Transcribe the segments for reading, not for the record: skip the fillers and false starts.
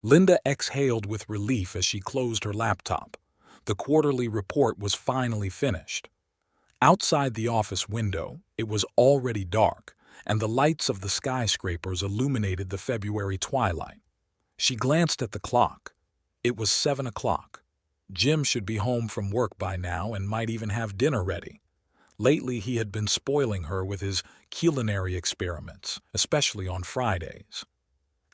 Linda exhaled with relief as she closed her laptop. The quarterly report was finally finished. Outside the office window, it was already dark, and the lights of the skyscrapers illuminated the February twilight. She glanced at the clock. It was 7 o'clock. Jim should be home from work by now and might even have dinner ready. Lately, he had been spoiling her with his culinary experiments, especially on Fridays.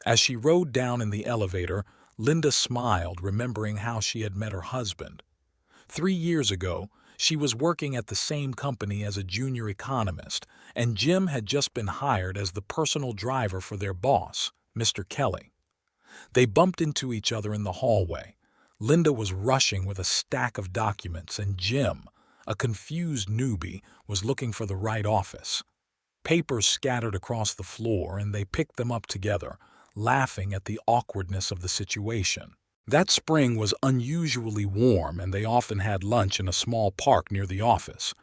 As she rode down in the elevator, Linda smiled, remembering how she had met her husband. 3 years ago, she was working at the same company as a junior economist, and Jim had just been hired as the personal driver for their boss, Mr. Kelly. They bumped into each other in the hallway. Linda was rushing with a stack of documents, and Jim, a confused newbie, was looking for the right office. Papers scattered across the floor, and they picked them up together, laughing at the awkwardness of the situation. That spring was unusually warm, and they often had lunch in a small park near the office.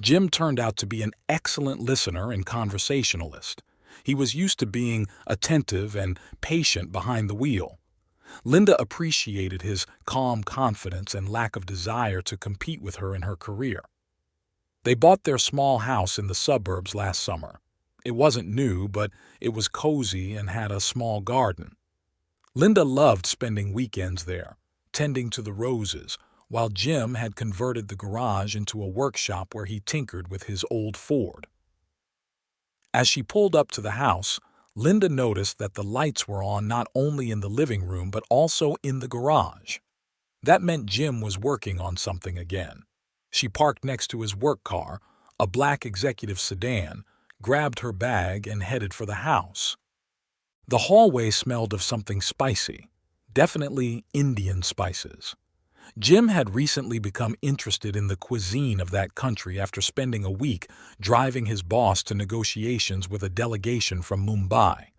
Jim turned out to be an excellent listener and conversationalist. He was used to being attentive and patient behind the wheel. Linda appreciated his calm confidence and lack of desire to compete with her in her career. They bought their small house in the suburbs last summer. It wasn't new, but it was cozy and had a small garden. Linda loved spending weekends there, tending to the roses, while Jim had converted the garage into a workshop where he tinkered with his old Ford. As she pulled up to the house, Linda noticed that the lights were on not only in the living room but also in the garage. That meant Jim was working on something again. She parked next to his work car, a black executive sedan, grabbed her bag, and headed for the house. The hallway smelled of something spicy, definitely Indian spices. Jim had recently become interested in the cuisine of that country after spending a week driving his boss to negotiations with a delegation from Mumbai.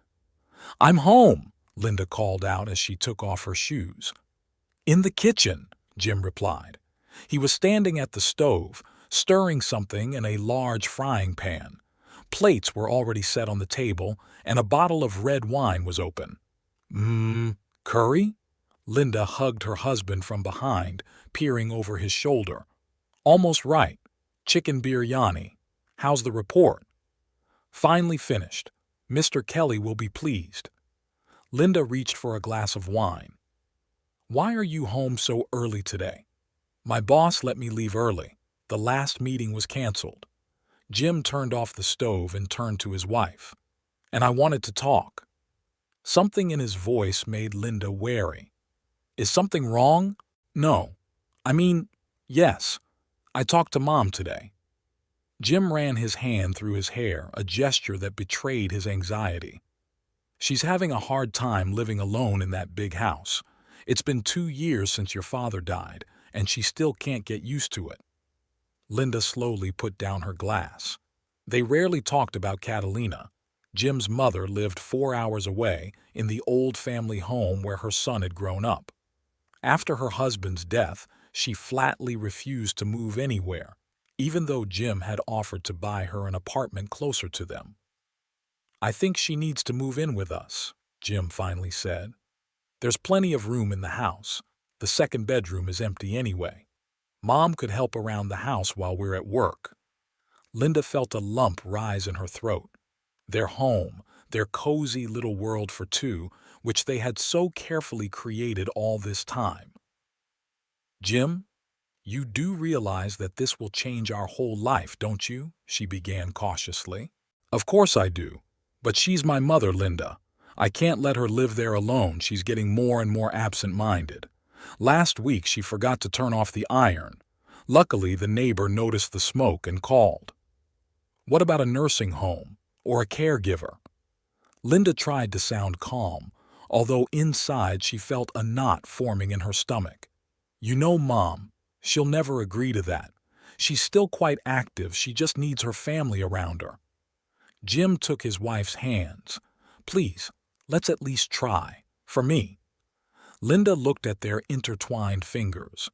"I'm home," Linda called out as she took off her shoes. "In the kitchen," Jim replied. He was standing at the stove, stirring something in a large frying pan. Plates were already set on the table, and a bottle of red wine was open. Curry?" Linda hugged her husband from behind, peering over his shoulder. "Almost right. Chicken biryani. How's the report?" "Finally finished. Mr. Kelly will be pleased." Linda reached for a glass of wine. "Why are you home so early today?" "My boss let me leave early. The last meeting was canceled." Jim turned off the stove and turned to his wife. "And I wanted to talk." Something in his voice made Linda wary. "Is something wrong?" "No. I mean, yes. I talked to Mom today." Jim ran his hand through his hair, a gesture that betrayed his anxiety. "She's having a hard time living alone in that big house. It's been 2 years since your father died, and she still can't get used to it." Linda slowly put down her glass. They rarely talked about Catalina. Jim's mother lived 4 hours away in the old family home where her son had grown up. After her husband's death, she flatly refused to move anywhere, even though Jim had offered to buy her an apartment closer to them. "I think she needs to move in with us," Jim finally said. "There's plenty of room in the house. The second bedroom is empty anyway. Mom could help around the house while we're at work." Linda felt a lump rise in her throat. Their home, their cozy little world for two, which they had so carefully created all this time. "Jim, you do realize that this will change our whole life, don't you?" she began cautiously. "Of course I do. But she's my mother, Linda. I can't let her live there alone. She's getting more and more absent-minded. Last week she forgot to turn off the iron. Luckily, the neighbor noticed the smoke and called." "What about a nursing home or a caregiver?" Linda tried to sound calm, although inside she felt a knot forming in her stomach. "You know Mom. She'll never agree to that. She's still quite active, she just needs her family around her." Jim took his wife's hands. "Please, let's at least try. For me." Linda looked at their intertwined fingers.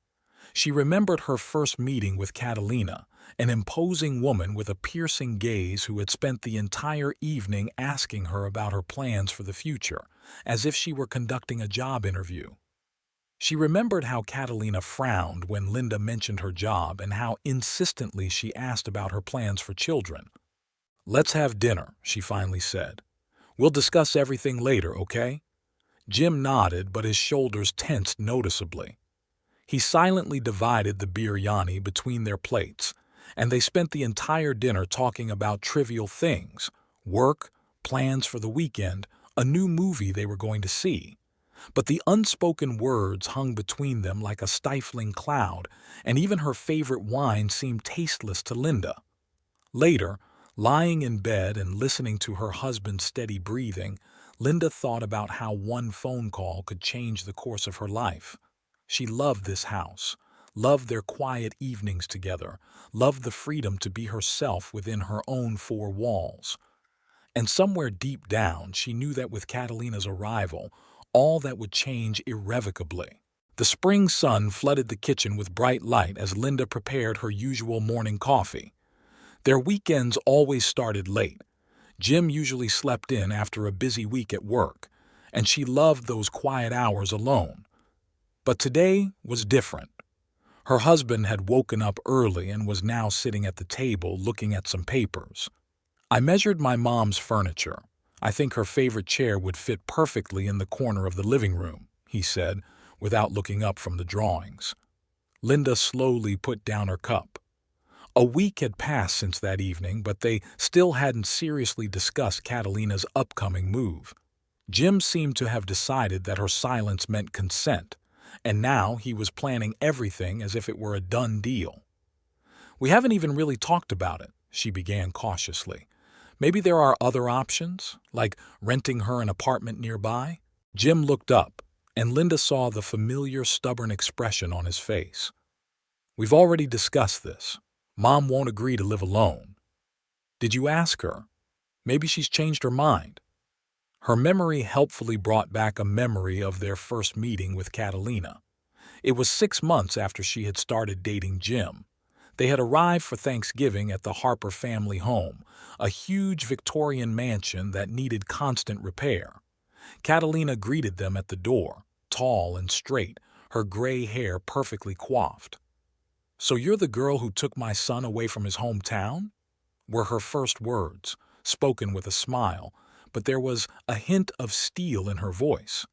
She remembered her first meeting with Catalina, an imposing woman with a piercing gaze who had spent the entire evening asking her about her plans for the future, as if she were conducting a job interview. She remembered how Catalina frowned when Linda mentioned her job and how insistently she asked about her plans for children. "Let's have dinner," she finally said. "We'll discuss everything later, okay?" Jim nodded, but his shoulders tensed noticeably. He silently divided the biryani between their plates, and they spent the entire dinner talking about trivial things: work, plans for the weekend, a new movie they were going to see. But the unspoken words hung between them like a stifling cloud, and even her favorite wine seemed tasteless to Linda. Later, lying in bed and listening to her husband's steady breathing, Linda thought about how one phone call could change the course of her life. She loved this house, loved their quiet evenings together, loved the freedom to be herself within her own four walls. And somewhere deep down, she knew that with Catalina's arrival, all that would change irrevocably. The spring sun flooded the kitchen with bright light as Linda prepared her usual morning coffee. Their weekends always started late. Jim usually slept in after a busy week at work, and she loved those quiet hours alone. But today was different. Her husband had woken up early and was now sitting at the table looking at some papers. "I measured my mom's furniture. I think her favorite chair would fit perfectly in the corner of the living room," he said, without looking up from the drawings. Linda slowly put down her cup. A week had passed since that evening, but they still hadn't seriously discussed Catalina's upcoming move. Jim seemed to have decided that her silence meant consent, and now he was planning everything as if it were a done deal. "We haven't even really talked about it," she began cautiously. "Maybe there are other options, like renting her an apartment nearby?" Jim looked up, and Linda saw the familiar, stubborn expression on his face. "We've already discussed this. Mom won't agree to live alone." "Did you ask her? Maybe she's changed her mind." Her memory helpfully brought back a memory of their first meeting with Catalina. It was 6 months after she had started dating Jim. They had arrived for Thanksgiving at the Harper family home, a huge Victorian mansion that needed constant repair. Catalina greeted them at the door, tall and straight, her gray hair perfectly coiffed. "So you're the girl who took my son away from his hometown?" were her first words, spoken with a smile, but there was a hint of steel in her voice.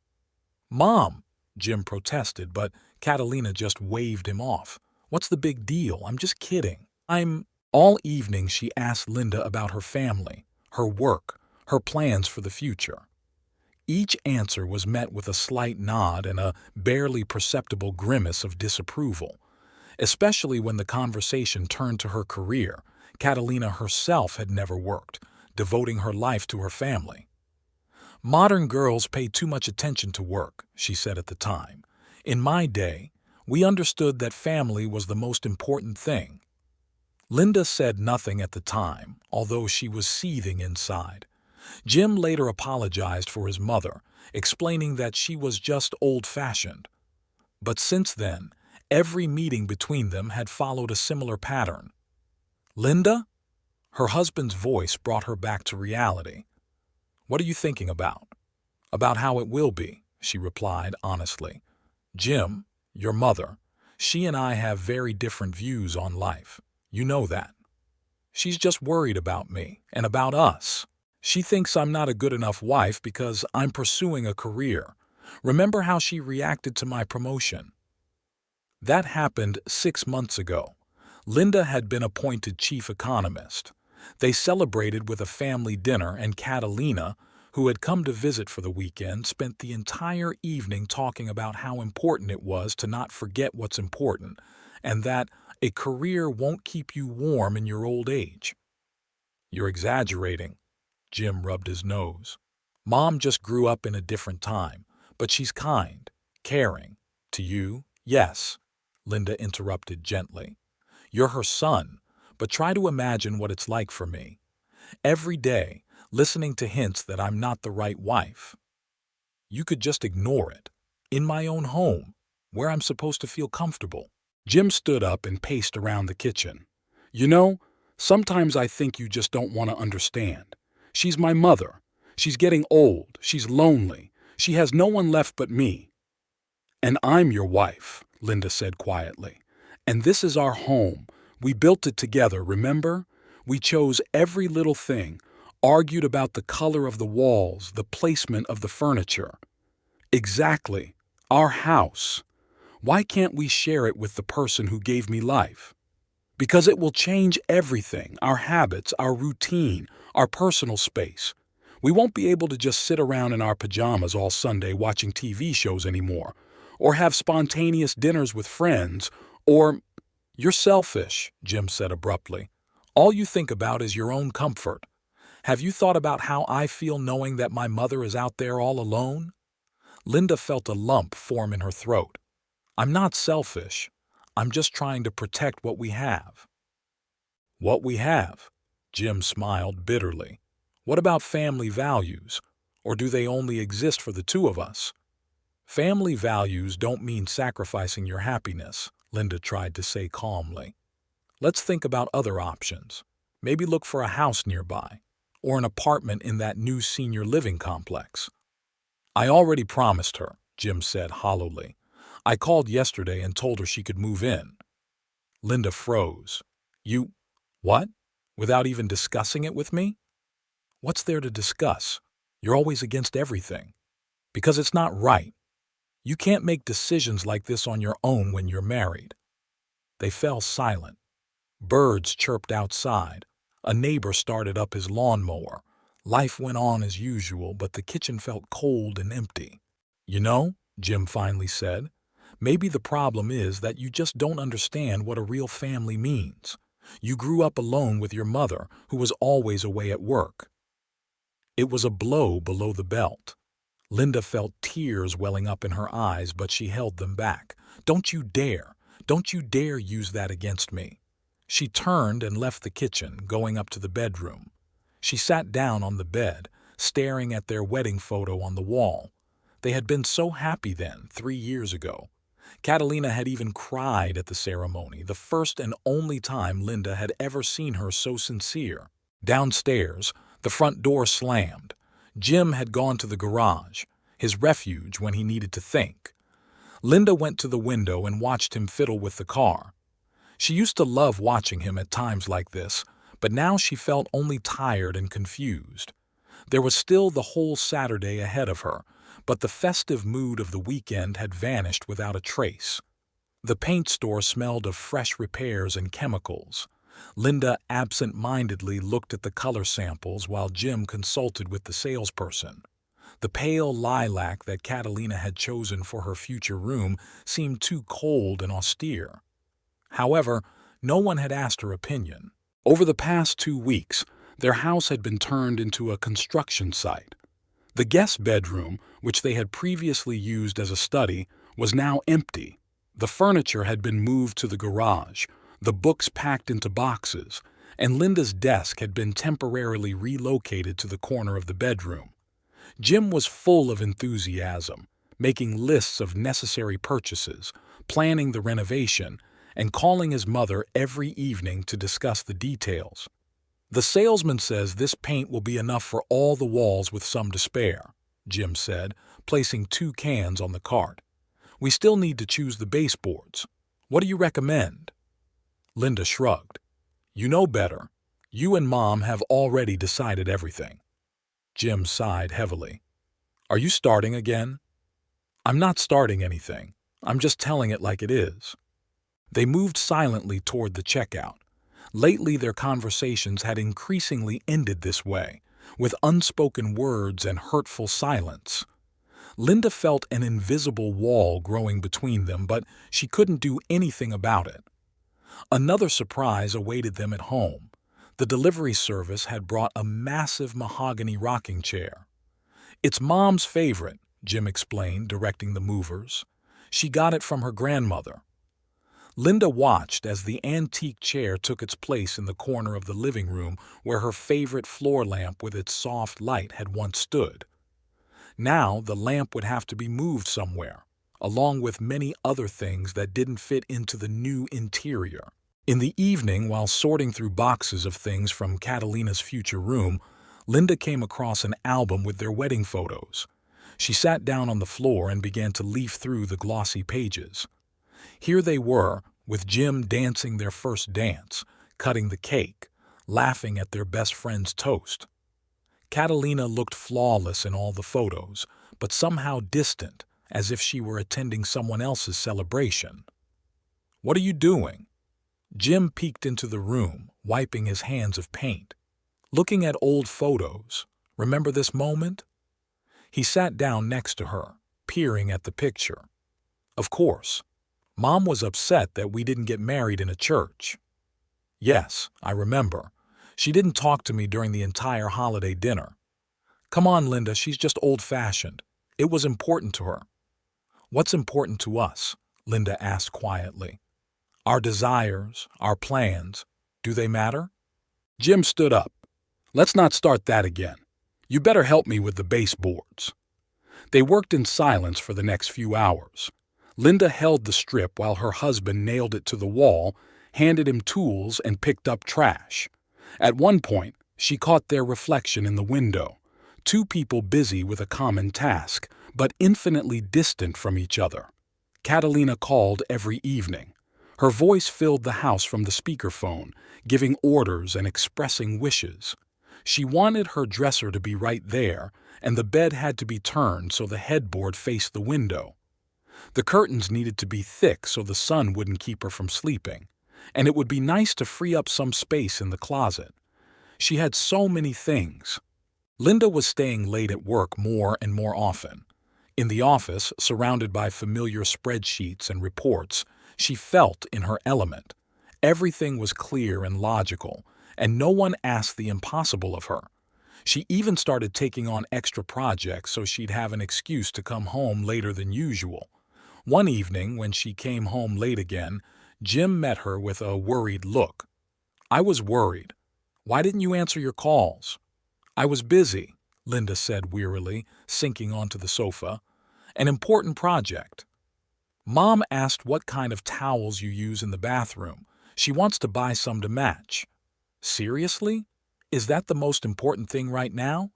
"Mom," Jim protested, but Catalina just waved him off. "What's the big deal? I'm just kidding. All evening she asked Linda about her family, her work, her plans for the future. Each answer was met with a slight nod and a barely perceptible grimace of disapproval. Especially when the conversation turned to her career, Catalina herself had never worked, devoting her life to her family. "Modern girls pay too much attention to work," she said at the time. "In my day, we understood that family was the most important thing." Linda said nothing at the time, although she was seething inside. Jim later apologized for his mother, explaining that she was just old-fashioned. But since then, every meeting between them had followed a similar pattern. "Linda?" Her husband's voice brought her back to reality. "What are you thinking about?" "About how it will be," she replied honestly. "Jim, your mother, she and I have very different views on life. You know that. She's just worried about me and about us. She thinks I'm not a good enough wife because I'm pursuing a career. Remember how she reacted to my promotion?" That happened 6 months ago. Linda had been appointed chief economist. They celebrated with a family dinner, and Catalina, who had come to visit for the weekend, spent the entire evening talking about how important it was to not forget what's important, and that a career won't keep you warm in your old age. "You're exaggerating." Jim rubbed his nose. "Mom just grew up in a different time, but she's kind, caring. To you, yes," Linda interrupted gently. "You're her son, but try to imagine what it's like for me. Every day, listening to hints that I'm not the right wife. You could just ignore it. In my own home, where I'm supposed to feel comfortable." Jim stood up and paced around the kitchen. You know, sometimes I think you just don't want to understand. She's my mother. She's getting old. She's lonely. She has no one left but me. And I'm your wife, Linda said quietly. And this is our home. We built it together, remember? We chose every little thing, argued about the color of the walls, the placement of the furniture. Exactly. Our house. Why can't we share it with the person who gave me life? Because it will change everything, our habits, our routine, our personal space. We won't be able to just sit around in our pajamas all Sunday watching TV shows anymore, or have spontaneous dinners with friends, or— You're selfish, Jim said abruptly. All you think about is your own comfort. Have you thought about how I feel knowing that my mother is out there all alone? Linda felt a lump form in her throat. I'm not selfish. I'm just trying to protect what we have. What we have? Jim smiled bitterly. What about family values? Or do they only exist for the two of us? Family values don't mean sacrificing your happiness, Linda tried to say calmly. Let's think about other options. Maybe look for a house nearby, or an apartment in that new senior living complex. I already promised her, Jim said hollowly. I called yesterday and told her she could move in. Linda froze. You— What? Without even discussing it with me? What's there to discuss? You're always against everything. Because it's not right. You can't make decisions like this on your own when you're married. They fell silent. Birds chirped outside. A neighbor started up his lawnmower. Life went on as usual, but the kitchen felt cold and empty. You know, Jim finally said, maybe the problem is that you just don't understand what a real family means. You grew up alone with your mother, who was always away at work. It was a blow below the belt. Linda felt tears welling up in her eyes, but she held them back. Don't you dare use that against me. She turned and left the kitchen, going up to the bedroom. She sat down on the bed, staring at their wedding photo on the wall. They had been so happy then, 3 years ago. Catalina had even cried at the ceremony, the first and only time Linda had ever seen her so sincere. Downstairs, the front door slammed. Jim had gone to the garage, his refuge when he needed to think. Linda went to the window and watched him fiddle with the car. She used to love watching him at times like this, but now she felt only tired and confused. There was still the whole Saturday ahead of her, but the festive mood of the weekend had vanished without a trace. The paint store smelled of fresh repairs and chemicals. Linda absent-mindedly looked at the color samples while Jim consulted with the salesperson. The pale lilac that Catalina had chosen for her future room seemed too cold and austere. However, no one had asked her opinion. Over the past 2 weeks, their house had been turned into a construction site. The guest bedroom, which they had previously used as a study, was now empty. The furniture had been moved to the garage, the books packed into boxes, and Linda's desk had been temporarily relocated to the corner of the bedroom. Jim was full of enthusiasm, making lists of necessary purchases, planning the renovation, and calling his mother every evening to discuss the details. The salesman says this paint will be enough for all the walls with some to spare, Jim said, placing 2 cans on the cart. We still need to choose the baseboards. What do you recommend? Linda shrugged. You know better. You and Mom have already decided everything. Jim sighed heavily. Are you starting again? I'm not starting anything. I'm just telling it like it is. They moved silently toward the checkout. Lately, their conversations had increasingly ended this way, with unspoken words and hurtful silence. Linda felt an invisible wall growing between them, but she couldn't do anything about it. Another surprise awaited them at home. The delivery service had brought a massive mahogany rocking chair. It's Mom's favorite, Jim explained, directing the movers. She got it from her grandmother. Linda watched as the antique chair took its place in the corner of the living room where her favorite floor lamp with its soft light had once stood. Now the lamp would have to be moved somewhere. along with many other things that didn't fit into the new interior. In the evening, while sorting through boxes of things from Catalina's future room, Linda came across an album with their wedding photos. She sat down on the floor and began to leaf through the glossy pages. Here they were, with Jim dancing their first dance, cutting the cake, laughing at their best friend's toast. Catalina looked flawless in all the photos, but somehow distant, as if she were attending someone else's celebration. "What are you doing?" Jim peeked into the room, wiping his hands of paint. "Looking at old photos. Remember this moment?" He sat down next to her, peering at the picture. "Of course. Mom was upset that we didn't get married in a church." "Yes, I remember. She didn't talk to me during the entire holiday dinner." "Come on, Linda, she's just old-fashioned. It was important to her." "What's important to us?" Linda asked quietly. "Our desires, our plans, do they matter?" Jim stood up. "Let's not start that again. You better help me with the baseboards." They worked in silence for the next few hours. Linda held the strip while her husband nailed it to the wall, handed him tools, and picked up trash. At one point, she caught their reflection in the window, two people busy with a common task, but infinitely distant from each other. Catalina called every evening. Her voice filled the house from the speakerphone, giving orders and expressing wishes. She wanted her dresser to be right there, and the bed had to be turned so the headboard faced the window. The curtains needed to be thick so the sun wouldn't keep her from sleeping, and it would be nice to free up some space in the closet. She had so many things. Linda was staying late at work more and more often. In the office, surrounded by familiar spreadsheets and reports, she felt in her element. Everything was clear and logical, and no one asked the impossible of her. She even started taking on extra projects so she'd have an excuse to come home later than usual. One evening, when she came home late again, Jim met her with a worried look. "I was worried. Why didn't you answer your calls?" "I was busy," Linda said wearily, sinking onto the sofa. "An important project." "Mom asked what kind of towels you use in the bathroom. She wants to buy some to match." "Seriously? Is that the most important thing right now?"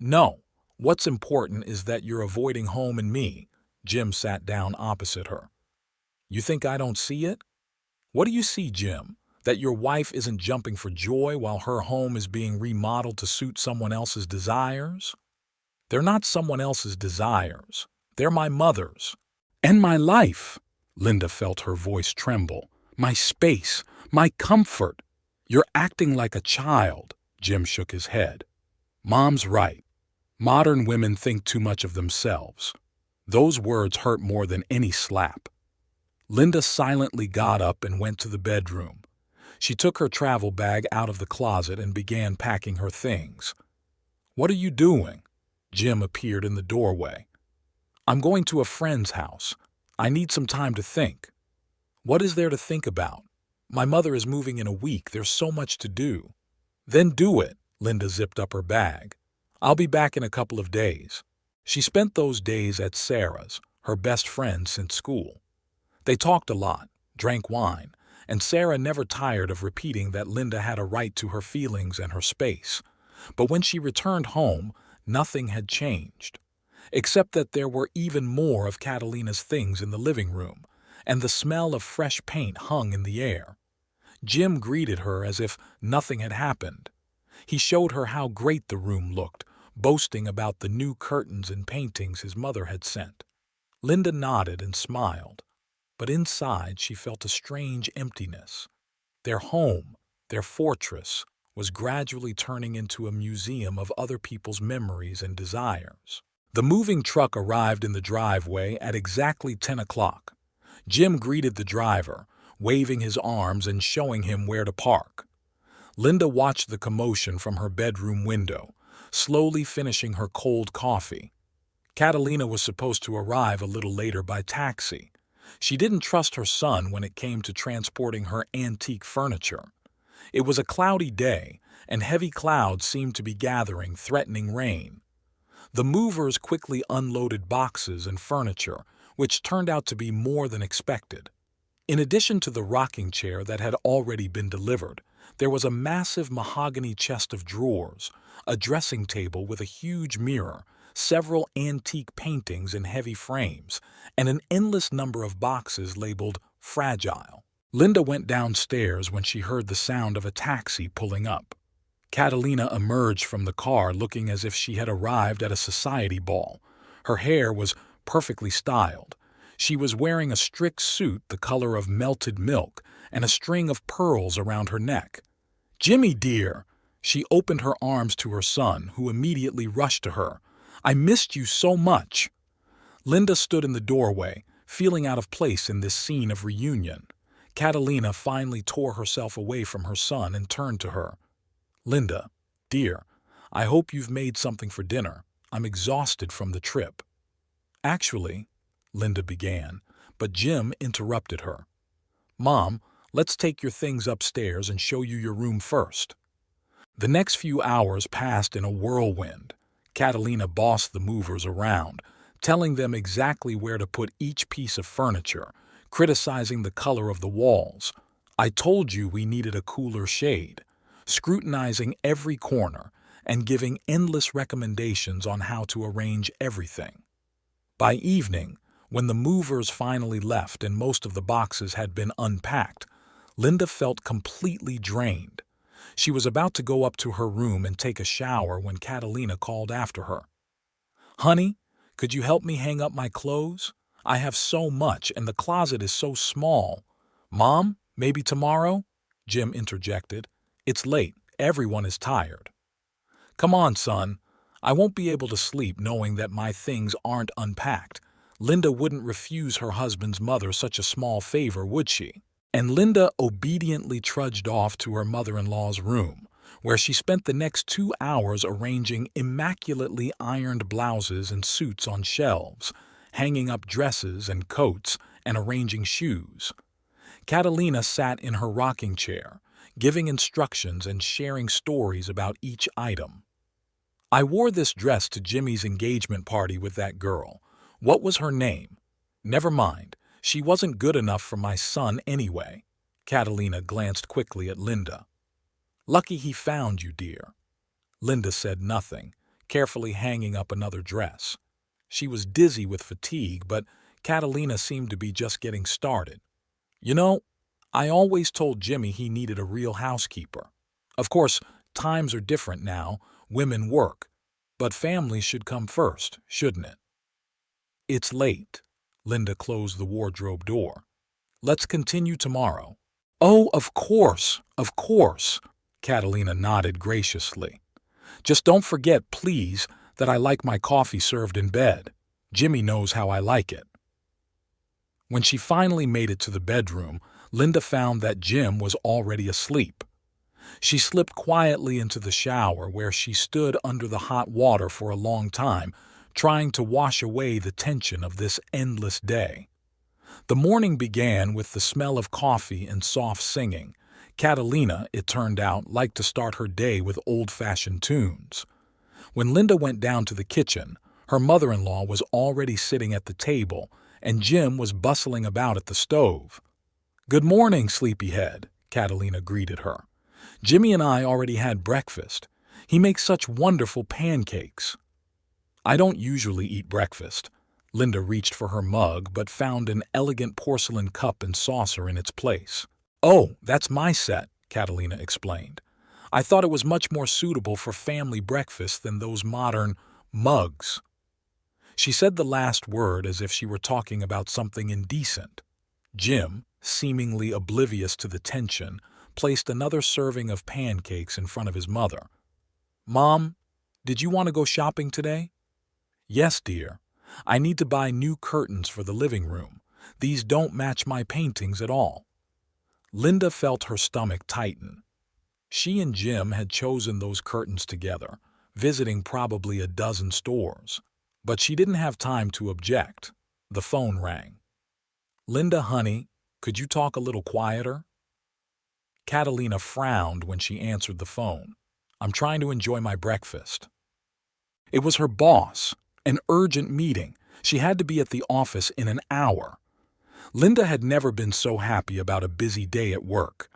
"No. What's important is that you're avoiding home and me." Jim sat down opposite her. "You think I don't see it?" "What do you see, Jim? That your wife isn't jumping for joy while her home is being remodeled to suit someone else's desires?" "They're not someone else's desires. They're my mother's. And my life." Linda felt her voice tremble. "My space, my comfort." "You're acting like a child." Jim shook his head. "Mom's right. Modern women think too much of themselves." Those words hurt more than any slap. Linda silently got up and went to the bedroom. She took her travel bag out of the closet and began packing her things. "What are you doing?" Jim appeared in the doorway. "I'm going to a friend's house. I need some time to think." "What is there to think about? My mother is moving in a week. There's so much to do." "Then do it." Linda zipped up her bag. "I'll be back in a couple of days." She spent those days at Sarah's, her best friend since school. They talked a lot, drank wine, and Sarah never tired of repeating that Linda had a right to her feelings and her space. But when she returned home, nothing had changed, except that there were even more of Catalina's things in the living room, and the smell of fresh paint hung in the air. Jim greeted her as if nothing had happened. He showed her how great the room looked, boasting about the new curtains and paintings his mother had sent. Linda nodded and smiled, but inside she felt a strange emptiness. Their home, their fortress, was gradually turning into a museum of other people's memories and desires. The moving truck arrived in the driveway at exactly 10 o'clock. Jim greeted the driver, waving his arms and showing him where to park. Linda watched the commotion from her bedroom window, slowly finishing her cold coffee. Catalina was supposed to arrive a little later by taxi. She didn't trust her son when it came to transporting her antique furniture. It was a cloudy day, and heavy clouds seemed to be gathering, threatening rain. The movers quickly unloaded boxes and furniture, which turned out to be more than expected. In addition to the rocking chair that had already been delivered, there was a massive mahogany chest of drawers, a dressing table with a huge mirror, several antique paintings in heavy frames, and an endless number of boxes labeled "Fragile." Linda went downstairs when she heard the sound of a taxi pulling up. Catalina emerged from the car looking as if she had arrived at a society ball. Her hair was perfectly styled. She was wearing a strict suit the color of melted milk and a string of pearls around her neck. "Jimmy, dear!" She opened her arms to her son, who immediately rushed to her. "I missed you so much." Linda stood in the doorway, feeling out of place in this scene of reunion. Catalina finally tore herself away from her son and turned to her. "Linda, dear, I hope you've made something for dinner. I'm exhausted from the trip." "Actually," Linda began, but Jim interrupted her. "Mom, let's take your things upstairs and show you your room first." The next few hours passed in a whirlwind. Catalina bossed the movers around, telling them exactly where to put each piece of furniture, criticizing the color of the walls. "I told you we needed a cooler shade," scrutinizing every corner and giving endless recommendations on how to arrange everything. By evening, when the movers finally left and most of the boxes had been unpacked, Linda felt completely drained. She was about to go up to her room and take a shower when Catalina called after her. "Honey, could you help me hang up my clothes? I have so much and the closet is so small." "Mom, maybe tomorrow?" Jim interjected. "It's late. Everyone is tired." "Come on, son. I won't be able to sleep knowing that my things aren't unpacked." Linda wouldn't refuse her husband's mother such a small favor, would she? And Linda obediently trudged off to her mother-in-law's room, where she spent the next 2 hours arranging immaculately ironed blouses and suits on shelves, hanging up dresses and coats, and arranging shoes. Catalina sat in her rocking chair, giving instructions and sharing stories about each item. "I wore this dress to Jimmy's engagement party with that girl. What was her name? Never mind. She wasn't good enough for my son anyway." Catalina glanced quickly at Linda. "Lucky he found you, dear." Linda said nothing, carefully hanging up another dress. She was dizzy with fatigue, but Catalina seemed to be just getting started. "You know, I always told Jimmy he needed a real housekeeper. Of course, times are different now, women work, but family should come first, shouldn't it?" "It's late." Linda closed the wardrobe door. "Let's continue tomorrow." "Oh, of course, of course," Catalina nodded graciously. "Just don't forget, please, that I like my coffee served in bed. Jimmy knows how I like it." When she finally made it to the bedroom, Linda found that Jim was already asleep. She slipped quietly into the shower, where she stood under the hot water for a long time, trying to wash away the tension of this endless day. The morning began with the smell of coffee and soft singing. Catalina, it turned out, liked to start her day with old-fashioned tunes. When Linda went down to the kitchen, her mother-in-law was already sitting at the table, and Jim was bustling about at the stove. "Good morning, sleepyhead," Catalina greeted her. "Jimmy and I already had breakfast. He makes such wonderful pancakes." "I don't usually eat breakfast." Linda reached for her mug but found an elegant porcelain cup and saucer in its place. "Oh, that's my set," Catalina explained. "I thought it was much more suitable for family breakfast than those modern mugs." She said the last word as if she were talking about something indecent. Jim, seemingly oblivious to the tension, placed another serving of pancakes in front of his mother. "Mom, did you want to go shopping today?" "Yes, dear. I need to buy new curtains for the living room. These don't match my paintings at all." Linda felt her stomach tighten. She and Jim had chosen those curtains together, visiting probably a dozen stores. But she didn't have time to object. The phone rang. "Linda, honey, could you talk a little quieter?" Catalina frowned when she answered the phone. "I'm trying to enjoy my breakfast." It was her boss. An urgent meeting, She had to be at the office in an hour. Linda had never been so happy about a busy day at work.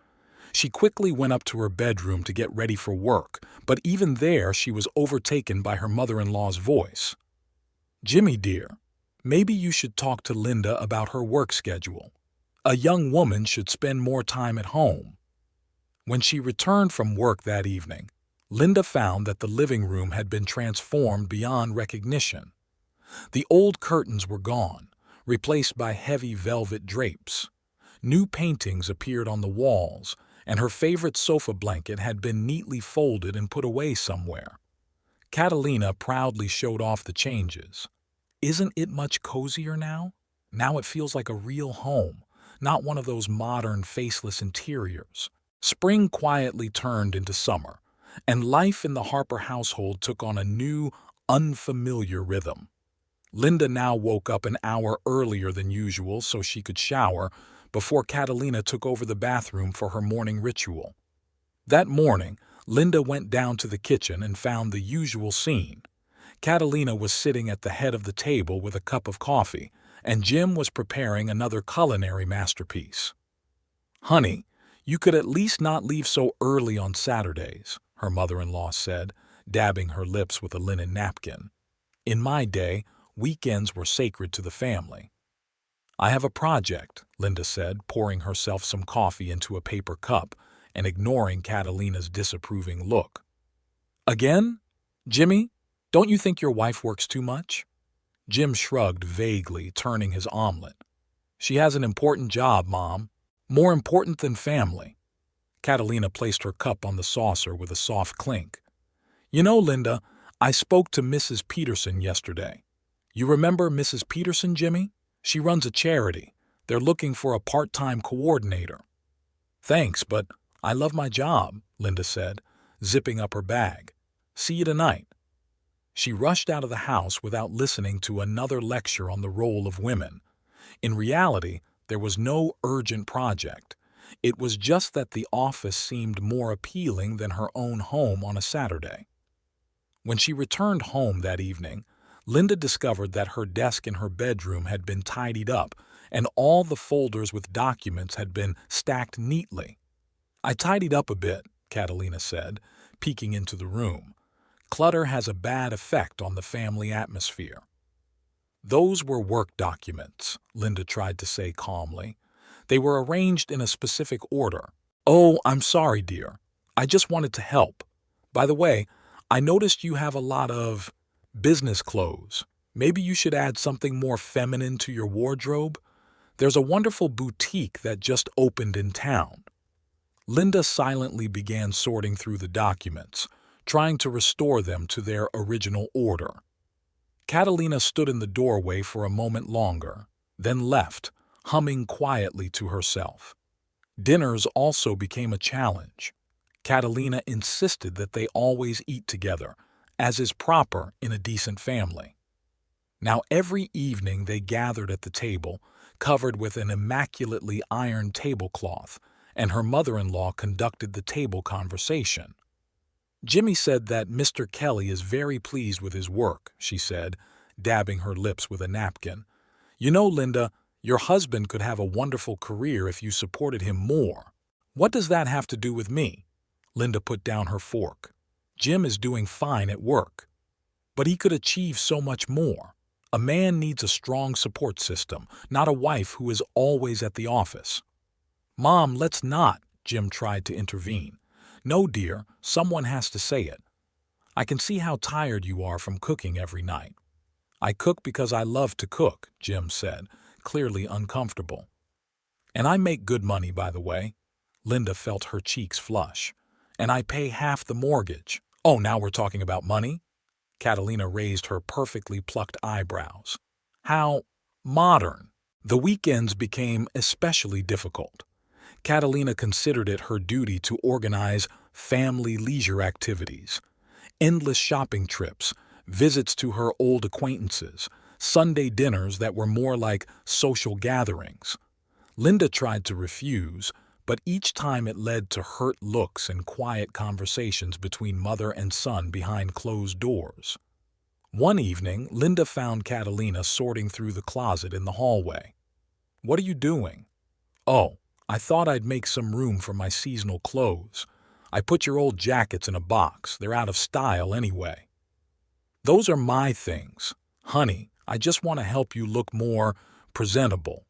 She quickly went up to her bedroom to get ready for work, but even there she was overtaken by her mother-in-law's voice. "Jimmy, dear, maybe you should talk to Linda about her work schedule. A young woman should spend more time at home." When she returned from work that evening, Linda found that the living room had been transformed beyond recognition. The old curtains were gone, replaced by heavy velvet drapes. New paintings appeared on the walls, and her favorite sofa blanket had been neatly folded and put away somewhere. Catalina proudly showed off the changes. "Isn't it much cozier now? Now it feels like a real home, not one of those modern, faceless interiors." Spring quietly turned into summer, and life in the Harper household took on a new, unfamiliar rhythm. Linda now woke up an hour earlier than usual so she could shower before Catalina took over the bathroom for her morning ritual. That morning, Linda went down to the kitchen and found the usual scene. Catalina was sitting at the head of the table with a cup of coffee, and Jim was preparing another culinary masterpiece. "Honey, you could at least not leave so early on Saturdays," her mother-in-law said, dabbing her lips with a linen napkin. "In my day, weekends were sacred to the family." "I have a project," Linda said, pouring herself some coffee into a paper cup and ignoring Catalina's disapproving look. "Again? Jimmy, don't you think your wife works too much?" Jim shrugged vaguely, turning his omelet. "She has an important job, Mom. More important than family." Catalina placed her cup on the saucer with a soft clink. "You know, Linda, I spoke to Mrs. Peterson yesterday. You remember Mrs. Peterson, Jimmy? She runs a charity. They're looking for a part-time coordinator." "Thanks, but I love my job," Linda said, zipping up her bag. "See you tonight." She rushed out of the house without listening to another lecture on the role of women. In reality, there was no urgent project. It was just that the office seemed more appealing than her own home on a Saturday. When she returned home that evening, Linda discovered that her desk in her bedroom had been tidied up and all the folders with documents had been stacked neatly. "I tidied up a bit," Catalina said, peeking into the room. "Clutter has a bad effect on the family atmosphere." "Those were work documents," Linda tried to say calmly. "They were arranged in a specific order." "Oh, I'm sorry, dear. I just wanted to help. By the way, I noticed you have a lot of business clothes. Maybe you should add something more feminine to your wardrobe. There's a wonderful boutique that just opened in town." Linda silently began sorting through the documents, trying to restore them to their original order. Catalina stood in the doorway for a moment longer, then left, humming quietly to herself. Dinners also became a challenge. Catalina insisted that they always eat together, as is proper in a decent family. Now every evening they gathered at the table, covered with an immaculately ironed tablecloth, and her mother-in-law conducted the table conversation. "Jimmy said that Mr. Kelly is very pleased with his work," she said, dabbing her lips with a napkin. "You know, Linda, your husband could have a wonderful career if you supported him more." "What does that have to do with me?" Linda put down her fork. "Jim is doing fine at work. But he could achieve so much more. A man needs a strong support system, not a wife who is always at the office." "Mom, let's not," Jim tried to intervene. "No, dear, someone has to say it. I can see how tired you are from cooking every night." "I cook because I love to cook," Jim said, clearly uncomfortable. "And I make good money, by the way." Linda felt her cheeks flush. "And I pay half the mortgage." "Oh, now we're talking about money?" Catalina raised her perfectly plucked eyebrows. "How modern." The weekends became especially difficult. Catalina considered it her duty to organize family leisure activities. Endless shopping trips, visits to her old acquaintances, Sunday dinners that were more like social gatherings. Linda tried to refuse, but each time it led to hurt looks and quiet conversations between mother and son behind closed doors. One evening, Linda found Catalina sorting through the closet in the hallway. "What are you doing?" "Oh, I thought I'd make some room for my seasonal clothes. I put your old jackets in a box. They're out of style anyway." "Those are my things. Honey, I just want to help you look more presentable.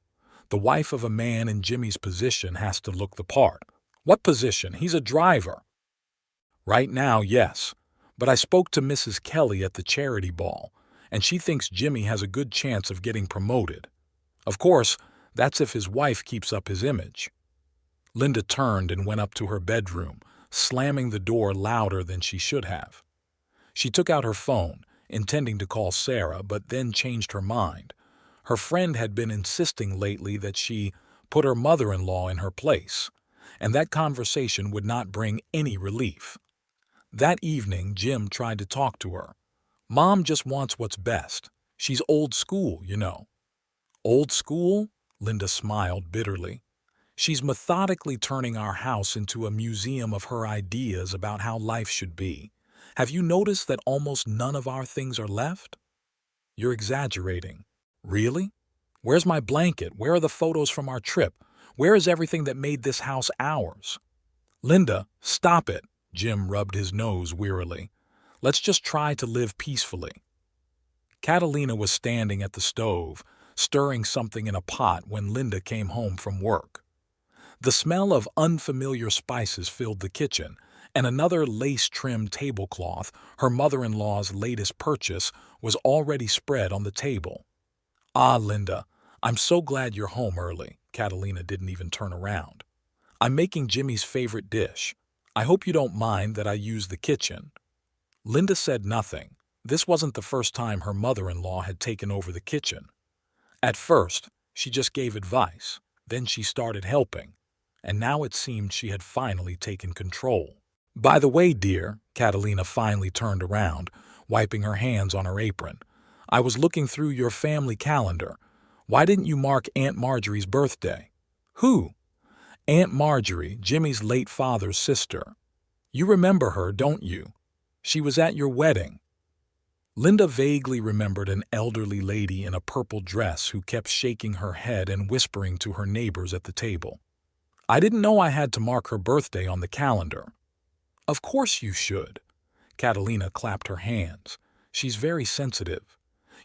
The wife of a man in Jimmy's position has to look the part." "What position? He's a driver." "Right now, yes. But I spoke to Mrs. Kelly at the charity ball, and she thinks Jimmy has a good chance of getting promoted. Of course, that's if his wife keeps up his image." Linda turned and went up to her bedroom, slamming the door louder than she should have. She took out her phone, intending to call Sarah, but then changed her mind. Her friend had been insisting lately that she put her mother-in-law in her place, and that conversation would not bring any relief. That evening, Jim tried to talk to her. "Mom just wants what's best. She's old school, you know." "Old school?" Linda smiled bitterly. "She's methodically turning our house into a museum of her ideas about how life should be. Have you noticed that almost none of our things are left?" "You're exaggerating." "Really? Where's my blanket? Where are the photos from our trip? Where is everything that made this house ours?" "Linda, stop it." Jim rubbed his nose wearily. "Let's just try to live peacefully." Catalina was standing at the stove, stirring something in a pot when Linda came home from work. The smell of unfamiliar spices filled the kitchen, and another lace-trimmed tablecloth, her mother-in-law's latest purchase, was already spread on the table. "Ah, Linda, I'm so glad you're home early." Catalina didn't even turn around. "I'm making Jimmy's favorite dish. I hope you don't mind that I use the kitchen." Linda said nothing. This wasn't the first time her mother-in-law had taken over the kitchen. At first, she just gave advice. Then she started helping. And now it seemed she had finally taken control. "By the way, dear," Catalina finally turned around, wiping her hands on her apron, "I was looking through your family calendar. Why didn't you mark Aunt Marjorie's birthday?" "Who?" "Aunt Marjorie, Jimmy's late father's sister. You remember her, don't you? She was at your wedding." Linda vaguely remembered an elderly lady in a purple dress who kept shaking her head and whispering to her neighbors at the table. "I didn't know I had to mark her birthday on the calendar." "Of course you should." Catalina clapped her hands. "She's very sensitive.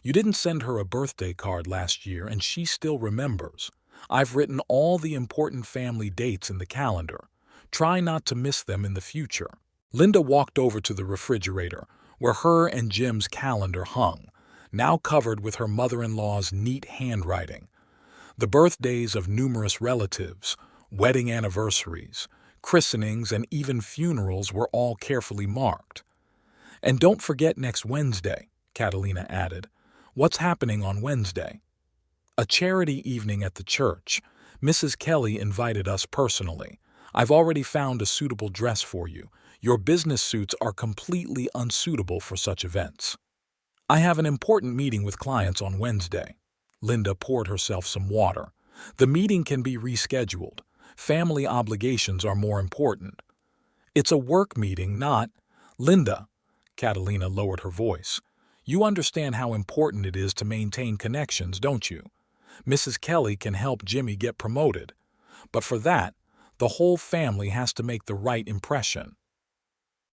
You didn't send her a birthday card last year, and she still remembers. I've written all the important family dates in the calendar. Try not to miss them in the future." Linda walked over to the refrigerator, where her and Jim's calendar hung, now covered with her mother-in-law's neat handwriting. The birthdays of numerous relatives, wedding anniversaries, christenings, and even funerals were all carefully marked. "And don't forget next Wednesday," Catalina added. "What's happening on Wednesday?" "A charity evening at the church. Mrs. Kelly invited us personally. I've already found a suitable dress for you. Your business suits are completely unsuitable for such events." "I have an important meeting with clients on Wednesday." Linda poured herself some water. "The meeting can be rescheduled. Family obligations are more important." "It's a work meeting, not—" "Linda," Catalina lowered her voice, "you understand how important it is to maintain connections, don't you? Mrs. Kelly can help Jimmy get promoted. But for that, the whole family has to make the right impression."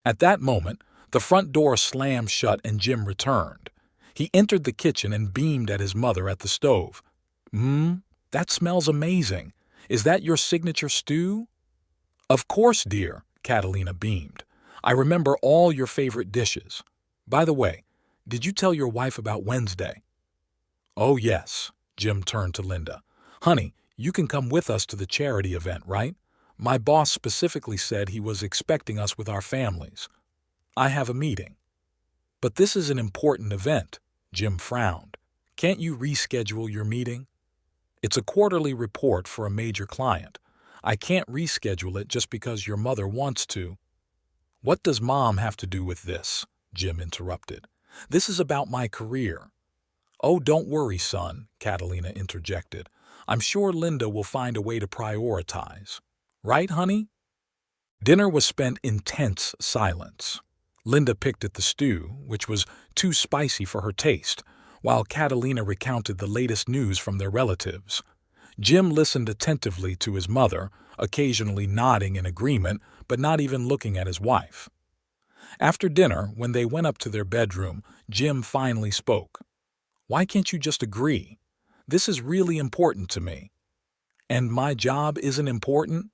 At that moment, the front door slammed shut and Jim returned. He entered the kitchen and beamed at his mother at the stove. That smells amazing. Is that your signature stew?" "Of course, dear," Catalina beamed. "I remember all your favorite dishes. By the way, did you tell your wife about Wednesday?" "Oh, yes." Jim turned to Linda. "Honey, you can come with us to the charity event, right? My boss specifically said he was expecting us with our families." "I have a meeting." "But this is an important event." Jim frowned. "Can't you reschedule your meeting?" "It's a quarterly report for a major client. I can't reschedule it just because your mother wants to." "What does Mom have to do with this?" Jim interrupted. "This is about my career." "Oh, don't worry, son," Catalina interjected. "I'm sure Linda will find a way to prioritize. Right, honey?" Dinner was spent in tense silence. Linda picked at the stew, which was too spicy for her taste, while Catalina recounted the latest news from their relatives. Jim listened attentively to his mother, occasionally nodding in agreement, but not even looking at his wife. After dinner, when they went up to their bedroom, Jim finally spoke. "Why can't you just agree? This is really important to me. And my job isn't important?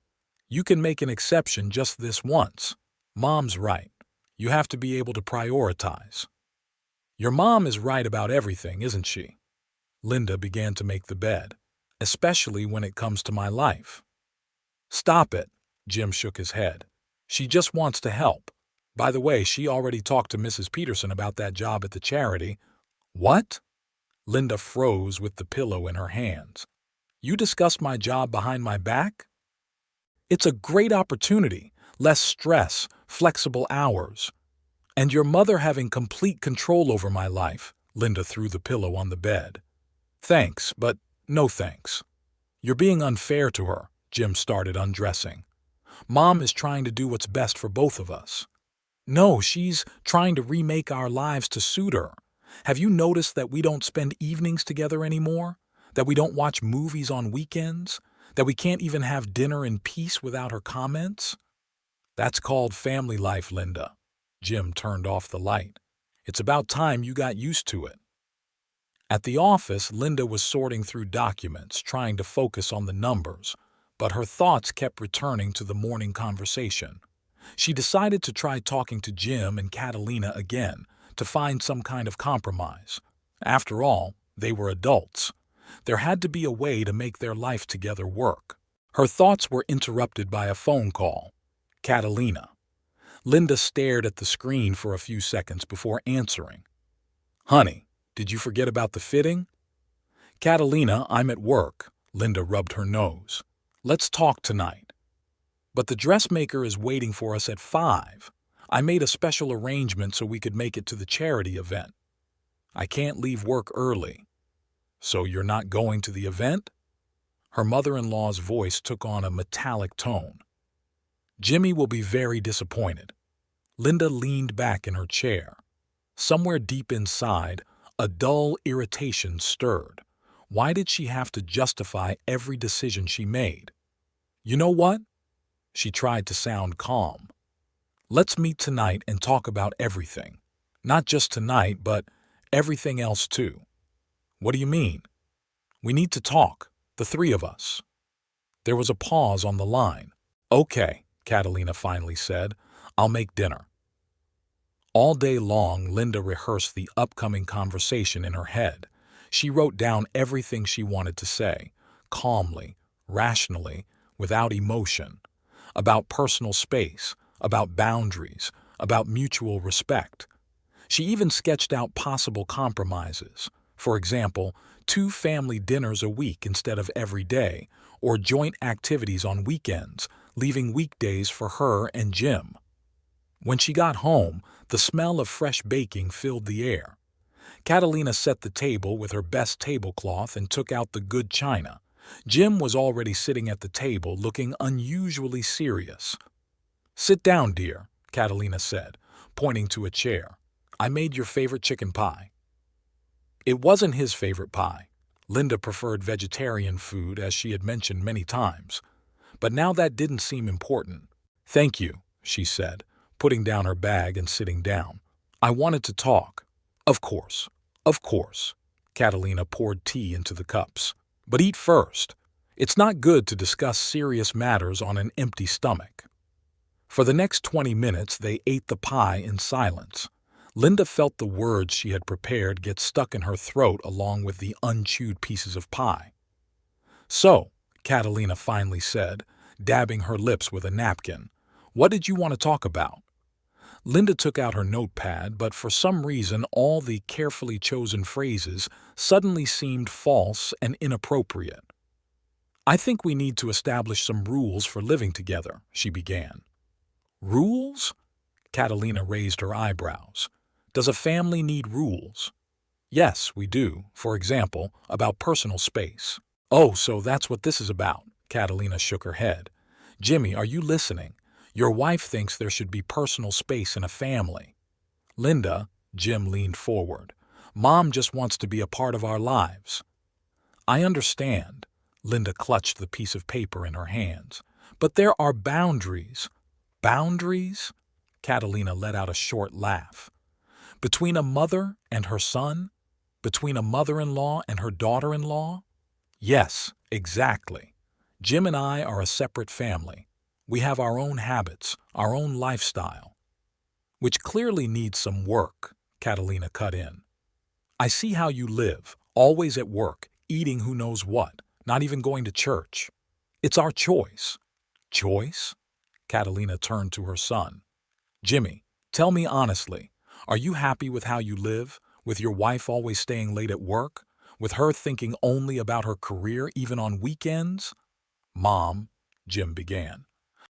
You can make an exception just this once. Mom's right. You have to be able to prioritize." "Your mom is right about everything, isn't she?" Linda began to make the bed, "especially when it comes to my life." "Stop it," Jim shook his head. "She just wants to help. By the way, she already talked to Mrs. Peterson about that job at the charity." "What?" Linda froze with the pillow in her hands. "You discussed my job behind my back?" "It's a great opportunity, less stress, flexible hours. And your mother having complete control over my life." Linda threw the pillow on the bed. "Thanks, but no thanks." "You're being unfair to her," Jim started undressing. "Mom is trying to do what's best for both of us." "No, she's trying to remake our lives to suit her. Have you noticed that we don't spend evenings together anymore? That we don't watch movies on weekends? That we can't even have dinner in peace without her comments?" "That's called family life, Linda." Jim turned off the light. "It's about time you got used to it." At the office, Linda was sorting through documents, trying to focus on the numbers, but her thoughts kept returning to the morning conversation. She decided to try talking to Jim and Catalina again to find some kind of compromise. After all, they were adults. There had to be a way to make their life together work. Her thoughts were interrupted by a phone call. Catalina. Linda stared at the screen for a few seconds before answering. "Honey, did you forget about the fitting?" "Catalina, I'm at work." Linda rubbed her nose. "Let's talk tonight." "But the dressmaker is waiting for us at 5. I made a special arrangement so we could make it to the charity event." "I can't leave work early." "So you're not going to the event?" Her mother-in-law's voice took on a metallic tone. "Jimmy will be very disappointed." Linda leaned back in her chair. Somewhere deep inside, a dull irritation stirred. Why did she have to justify every decision she made? "You know what?" She tried to sound calm. "Let's meet tonight and talk about everything. Not just tonight, but everything else too." "What do you mean?" "We need to talk, the three of us." There was a pause on the line. "Okay," Catalina finally said. "I'll make dinner." All day long, Linda rehearsed the upcoming conversation in her head. She wrote down everything she wanted to say, calmly, rationally, without emotion. About personal space, about boundaries, about mutual respect. She even sketched out possible compromises. For example, 2 family dinners a week instead of every day, or joint activities on weekends, leaving weekdays for her and Jim. When she got home, the smell of fresh baking filled the air. Catalina set the table with her best tablecloth and took out the good china. Jim was already sitting at the table, looking unusually serious. "Sit down, dear," Catalina said, pointing to a chair. "I made your favorite chicken pie." It wasn't his favorite pie. Linda preferred vegetarian food, as she had mentioned many times. But now that didn't seem important. "Thank you," she said, putting down her bag and sitting down. "I wanted to talk." "Of course, of course." Catalina poured tea into the cups. "But eat first. It's not good to discuss serious matters on an empty stomach." For the next 20 minutes, they ate the pie in silence. Linda felt the words she had prepared get stuck in her throat along with the unchewed pieces of pie. "So," Catalina finally said, dabbing her lips with a napkin, "what did you want to talk about?" Linda took out her notepad, but for some reason all the carefully chosen phrases suddenly seemed false and inappropriate. "I think we need to establish some rules for living together," she began. "Rules?" Catalina raised her eyebrows. "Does a family need rules?" "Yes, we do. For example, about personal space." "Oh, so that's what this is about." Catalina shook her head. "Jimmy, are you listening? Your wife thinks there should be personal space in a family." Linda, Jim leaned forward. Mom just wants to be a part of our lives. I understand. Linda clutched the piece of paper in her hands. But there are boundaries. Boundaries? Catalina let out a short laugh. Between a mother and her son? Between a mother-in-law and her daughter-in-law? Yes, exactly. Jim and I are a separate family. We have our own habits, our own lifestyle. Which clearly needs some work, Catalina cut in. I see how you live, always at work, eating who knows what, not even going to church. It's our choice. Choice? Catalina turned to her son. Jimmy, tell me honestly, are you happy with how you live, with your wife always staying late at work, with her thinking only about her career even on weekends? Mom, Jim began.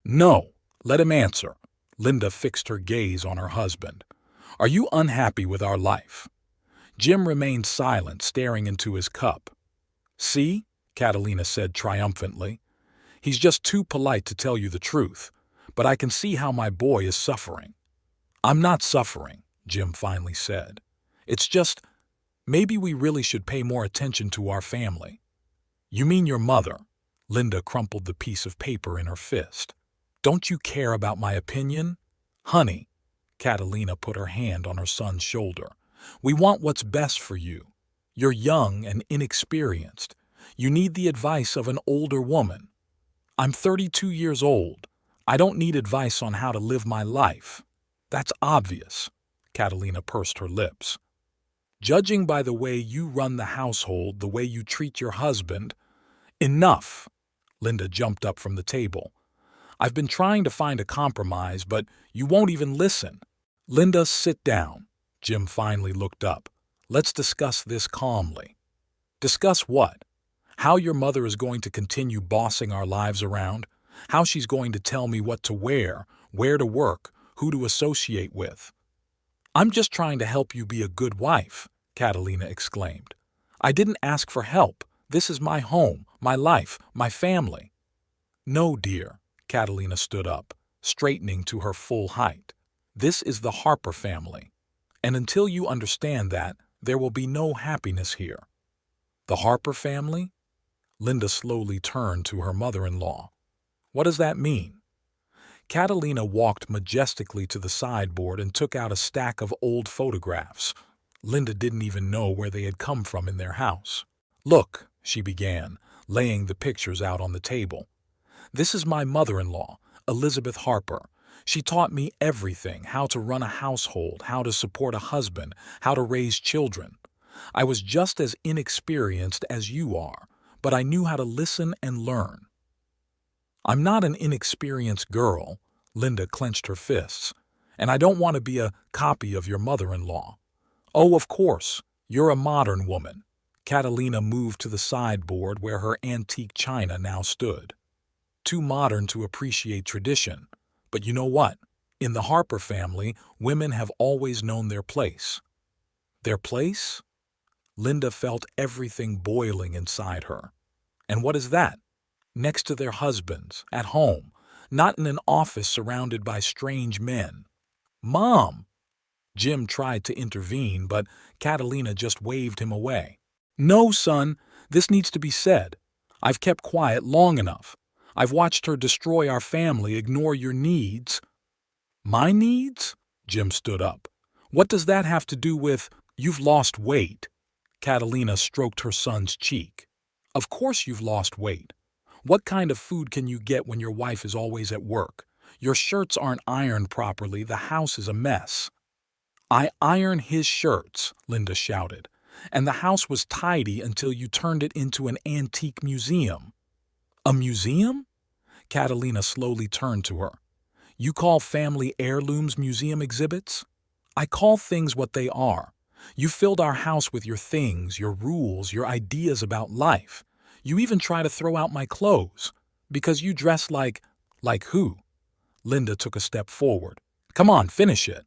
No, let him answer. Linda fixed her gaze on her husband. Are you unhappy with our life? Jim remained silent, staring into his cup. See, Catalina said triumphantly. He's just too polite to tell you the truth, but I can see how my boy is suffering. I'm not suffering, Jim finally said. It's just, maybe we really should pay more attention to our family. You mean your mother? Linda crumpled the piece of paper in her fist. Don't you care about my opinion? Honey, Catalina put her hand on her son's shoulder. We want what's best for you. You're young and inexperienced. You need the advice of an older woman. I'm 32 years old. I don't need advice on how to live my life. That's obvious. Catalina pursed her lips. Judging by the way you run the household, the way you treat your husband… Enough! Linda jumped up from the table. I've been trying to find a compromise, but you won't even listen. Linda, sit down. Jim finally looked up. Let's discuss this calmly. Discuss what? How your mother is going to continue bossing our lives around? How she's going to tell me what to wear, where to work, who to associate with? I'm just trying to help you be a good wife, Catalina exclaimed. I didn't ask for help. This is my home, my life, my family. No, dear, Catalina stood up, straightening to her full height. This is the Harper family. And until you understand that, there will be no happiness here. The Harper family? Linda slowly turned to her mother-in-law. What does that mean? Catalina walked majestically to the sideboard and took out a stack of old photographs. Linda didn't even know where they had come from in their house. Look, she began, laying the pictures out on the table. This is my mother-in-law, Elizabeth Harper. She taught me everything, how to run a household, how to support a husband, how to raise children. I was just as inexperienced as you are, but I knew how to listen and learn. I'm not an inexperienced girl, Linda clenched her fists, and I don't want to be a copy of your mother-in-law. Oh, of course, you're a modern woman. Catalina moved to the sideboard where her antique china now stood. Too modern to appreciate tradition. But you know what? In the Harper family, women have always known their place. Their place? Linda felt everything boiling inside her. And what is that? Next to their husbands, at home, not in an office surrounded by strange men. Mom! Jim tried to intervene, but Catalina just waved him away. No, son, this needs to be said. I've kept quiet long enough. I've watched her destroy our family, ignore your needs. My needs? Jim stood up. What does that have to do with, you've lost weight? Catalina stroked her son's cheek. Of course you've lost weight. What kind of food can you get when your wife is always at work? Your shirts aren't ironed properly, the house is a mess. I iron his shirts, Linda shouted, and the house was tidy until you turned it into an antique museum. A museum? Catalina slowly turned to her. You call family heirlooms museum exhibits? I call things what they are. You filled our house with your things, your rules, your ideas about life. You even try to throw out my clothes. Because you dress like who? Linda took a step forward. Come on, finish it.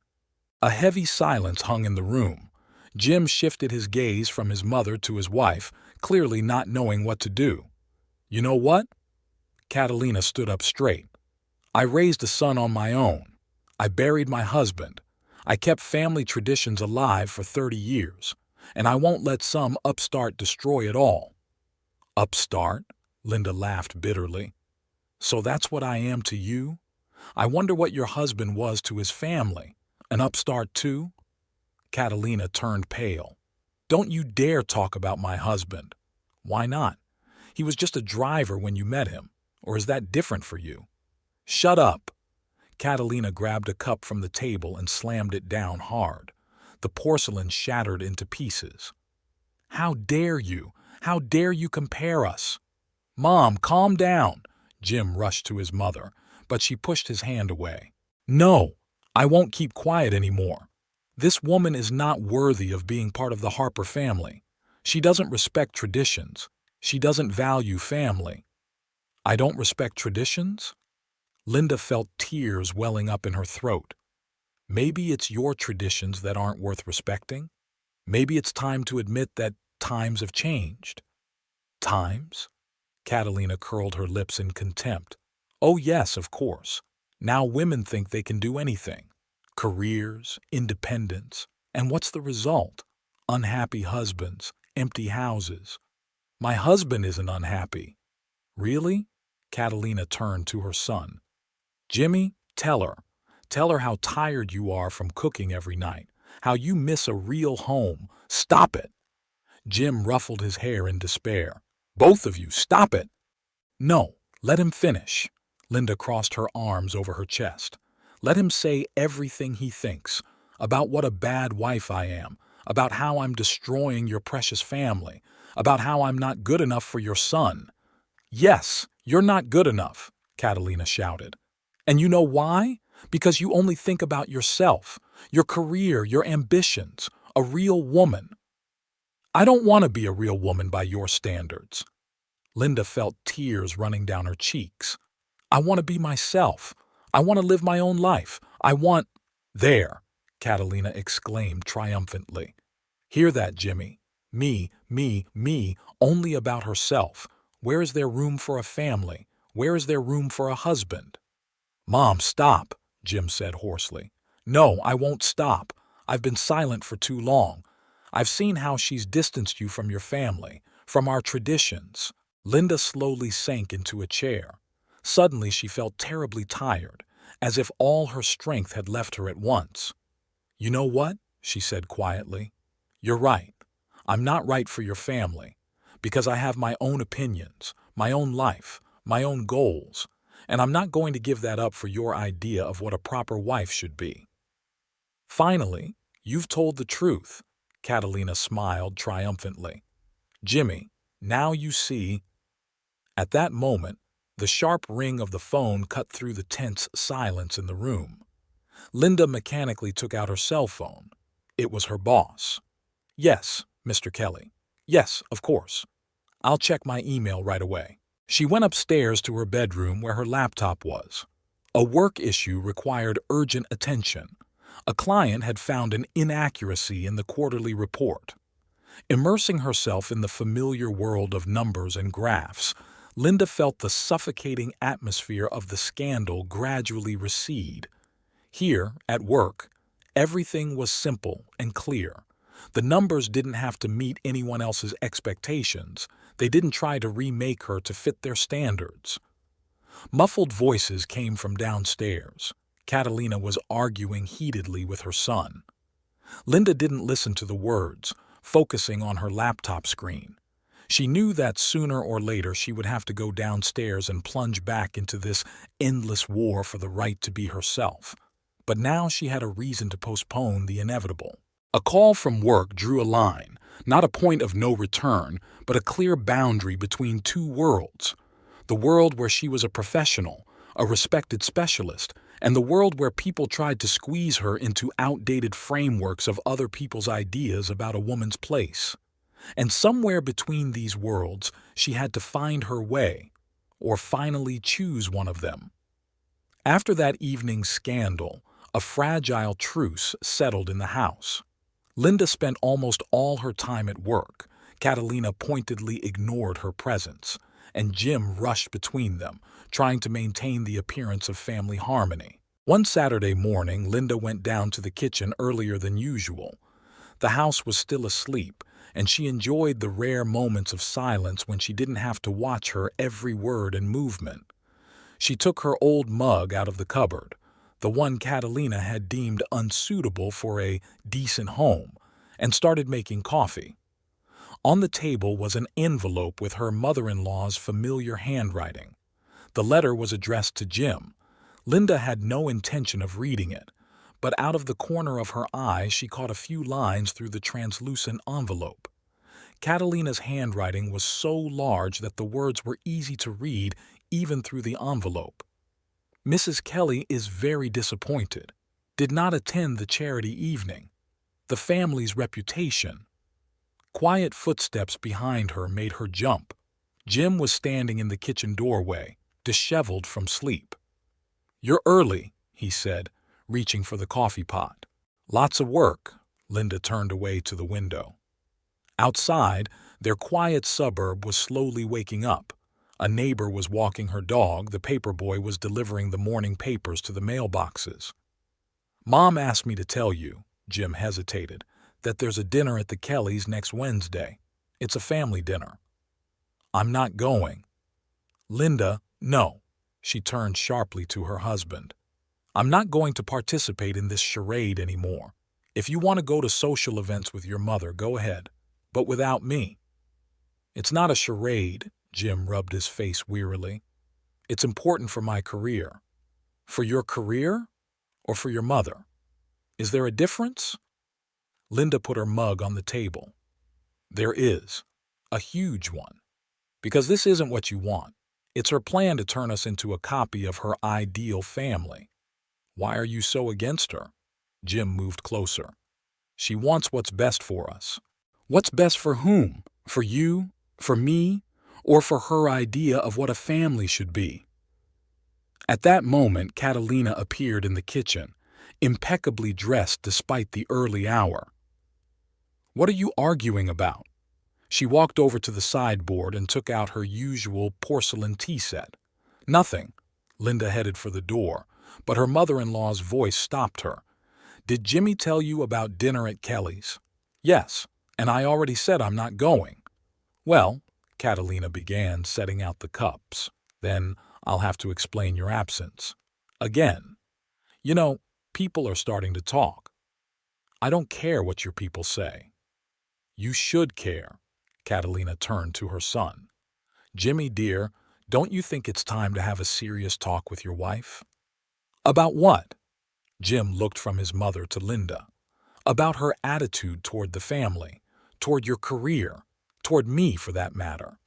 A heavy silence hung in the room. Jim shifted his gaze from his mother to his wife, clearly not knowing what to do. You know what? Catalina stood up straight. I raised a son on my own. I buried my husband. I kept family traditions alive for 30 years, and I won't let some upstart destroy it all." "Upstart?" Linda laughed bitterly. "So that's what I am to you? I wonder what your husband was to his family. An upstart too?" Catalina turned pale. "Don't you dare talk about my husband." "Why not? He was just a driver when you met him. Or is that different for you?" "Shut up!" Catalina grabbed a cup from the table and slammed it down hard. The porcelain shattered into pieces. "How dare you? How dare you compare us?" "Mom, calm down!" Jim rushed to his mother, but she pushed his hand away. "No, I won't keep quiet anymore. This woman is not worthy of being part of the Harper family. She doesn't respect traditions. She doesn't value family." "I don't respect traditions?" Linda felt tears welling up in her throat. Maybe it's your traditions that aren't worth respecting. Maybe it's time to admit that times have changed. Times? Catalina curled her lips in contempt. "Oh yes, of course. Now women think they can do anything. Careers, independence. And what's the result? Unhappy husbands, empty houses. My husband isn't unhappy." "Really?" Catalina turned to her son. "Jimmy, tell her. Tell her how tired you are from cooking every night, how you miss a real home. Stop it!" Jim ruffled his hair in despair. "Both of you, stop it!" "No, let him finish." Linda crossed her arms over her chest. "Let him say everything he thinks, about what a bad wife I am, about how I'm destroying your precious family, about how I'm not good enough for your son." "Yes, you're not good enough," Catalina shouted. "And you know why? Because you only think about yourself, your career, your ambitions, a real woman." "I don't want to be a real woman by your standards." Linda felt tears running down her cheeks. "I want to be myself. I want to live my own life. I want—" "There!" Catalina exclaimed triumphantly. "Hear that, Jimmy? Me, only about herself. Where is there room for a family? Where is there room for a husband?" "Mom, stop," Jim said hoarsely. "No, I won't stop. I've been silent for too long. I've seen how she's distanced you from your family, from our traditions." Linda slowly sank into a chair. Suddenly she felt terribly tired, as if all her strength had left her at once. "You know what?" she said quietly. "You're right. I'm not right for your family, because I have my own opinions, my own life, my own goals, and I'm not going to give that up for your idea of what a proper wife should be." "Finally, you've told the truth," Catalina smiled triumphantly. "Jimmy, now you see—" At that moment, the sharp ring of the phone cut through the tense silence in the room. Linda mechanically took out her cell phone. It was her boss. "Yes, Mr. Kelly. Yes, of course. I'll check my email right away." She went upstairs to her bedroom where her laptop was. A work issue required urgent attention. A client had found an inaccuracy in the quarterly report. Immersing herself in the familiar world of numbers and graphs, Linda felt the suffocating atmosphere of the scandal gradually recede. Here, at work, everything was simple and clear. The numbers didn't have to meet anyone else's expectations. They didn't try to remake her to fit their standards. Muffled voices came from downstairs. Catalina was arguing heatedly with her son. Linda didn't listen to the words, focusing on her laptop screen. She knew that sooner or later she would have to go downstairs and plunge back into this endless war for the right to be herself. But now she had a reason to postpone the inevitable. A call from work drew a line, not a point of no return, but a clear boundary between two worlds. The world where she was a professional, a respected specialist, and the world where people tried to squeeze her into outdated frameworks of other people's ideas about a woman's place. And somewhere between these worlds, she had to find her way, or finally choose one of them. After that evening's scandal, a fragile truce settled in the house. Linda spent almost all her time at work. Catalina pointedly ignored her presence, and Jim rushed between them, trying to maintain the appearance of family harmony. One Saturday morning, Linda went down to the kitchen earlier than usual. The house was still asleep, and she enjoyed the rare moments of silence when she didn't have to watch her every word and movement. She took her old mug out of the cupboard, the one Catalina had deemed unsuitable for a decent home, and started making coffee. On the table was an envelope with her mother-in-law's familiar handwriting. The letter was addressed to Jim. Linda had no intention of reading it, but out of the corner of her eye she caught a few lines through the translucent envelope. Catalina's handwriting was so large that the words were easy to read even through the envelope. Mrs. Kelly is very disappointed. Did not attend the charity evening. The family's reputation. Quiet footsteps behind her made her jump. Jim was standing in the kitchen doorway, disheveled from sleep. "You're early," he said, reaching for the coffee pot. "Lots of work." Linda turned away to the window. Outside, their quiet suburb was slowly waking up. A neighbor was walking her dog, the paperboy was delivering the morning papers to the mailboxes. "Mom asked me to tell you," Jim hesitated, "that there's a dinner at the Kellys next Wednesday. It's a family dinner." "I'm not going." "Linda, no." She turned sharply to her husband. "I'm not going to participate in this charade anymore. If you want to go to social events with your mother, go ahead, but without me." "It's not a charade," Jim rubbed his face wearily. "It's important for my career." "For your career? Or for your mother? Is there a difference?" Linda put her mug on the table. "There is. A huge one. Because this isn't what you want. It's her plan to turn us into a copy of her ideal family." "Why are you so against her?" Jim moved closer. "She wants what's best for us." "What's best for whom? For you? For me? Or for her idea of what a family should be?" At that moment, Catalina appeared in the kitchen, impeccably dressed despite the early hour. "What are you arguing about?" She walked over to the sideboard and took out her usual porcelain tea set. "Nothing." Linda headed for the door, but her mother-in-law's voice stopped her. "Did Jimmy tell you about dinner at Kelly's?" "Yes, and I already said I'm not going." "Well," Catalina began, setting out the cups, "then I'll have to explain your absence. Again. You know, people are starting to talk." "I don't care what your people say." "You should care." Catalina turned to her son. "Jimmy, dear, don't you think it's time to have a serious talk with your wife?" "About what?" Jim looked from his mother to Linda. "About her attitude toward the family, toward your career, toward me for that matter."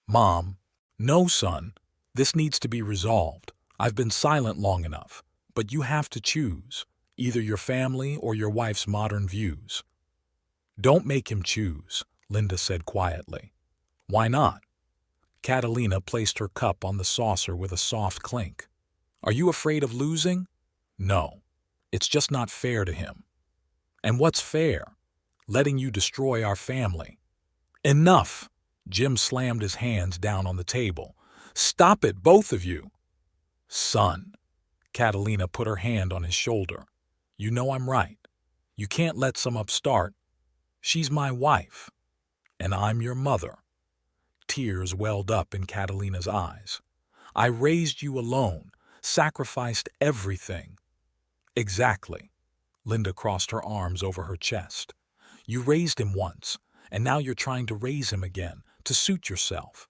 "Mom." "No, son. This needs to be resolved. I've been silent long enough, but you have to choose, either your family or your wife's modern views." "Don't make him choose," Linda said quietly. "Why not?" Catalina placed her cup on the saucer with a soft clink. "Are you afraid of losing?" "No. It's just not fair to him." "And what's fair?" "Letting you destroy our family." "Enough!" Jim slammed his hands down on the table. "Stop it, both of you!" "Son." Catalina put her hand on his shoulder. "You know I'm right. You can't let some upstart. She's my wife. And I'm your mother." Tears welled up in Catalina's eyes. "I raised you alone, sacrificed everything." "Exactly." Linda crossed her arms over her chest. "You raised him once, and now you're trying to raise him again, to suit yourself.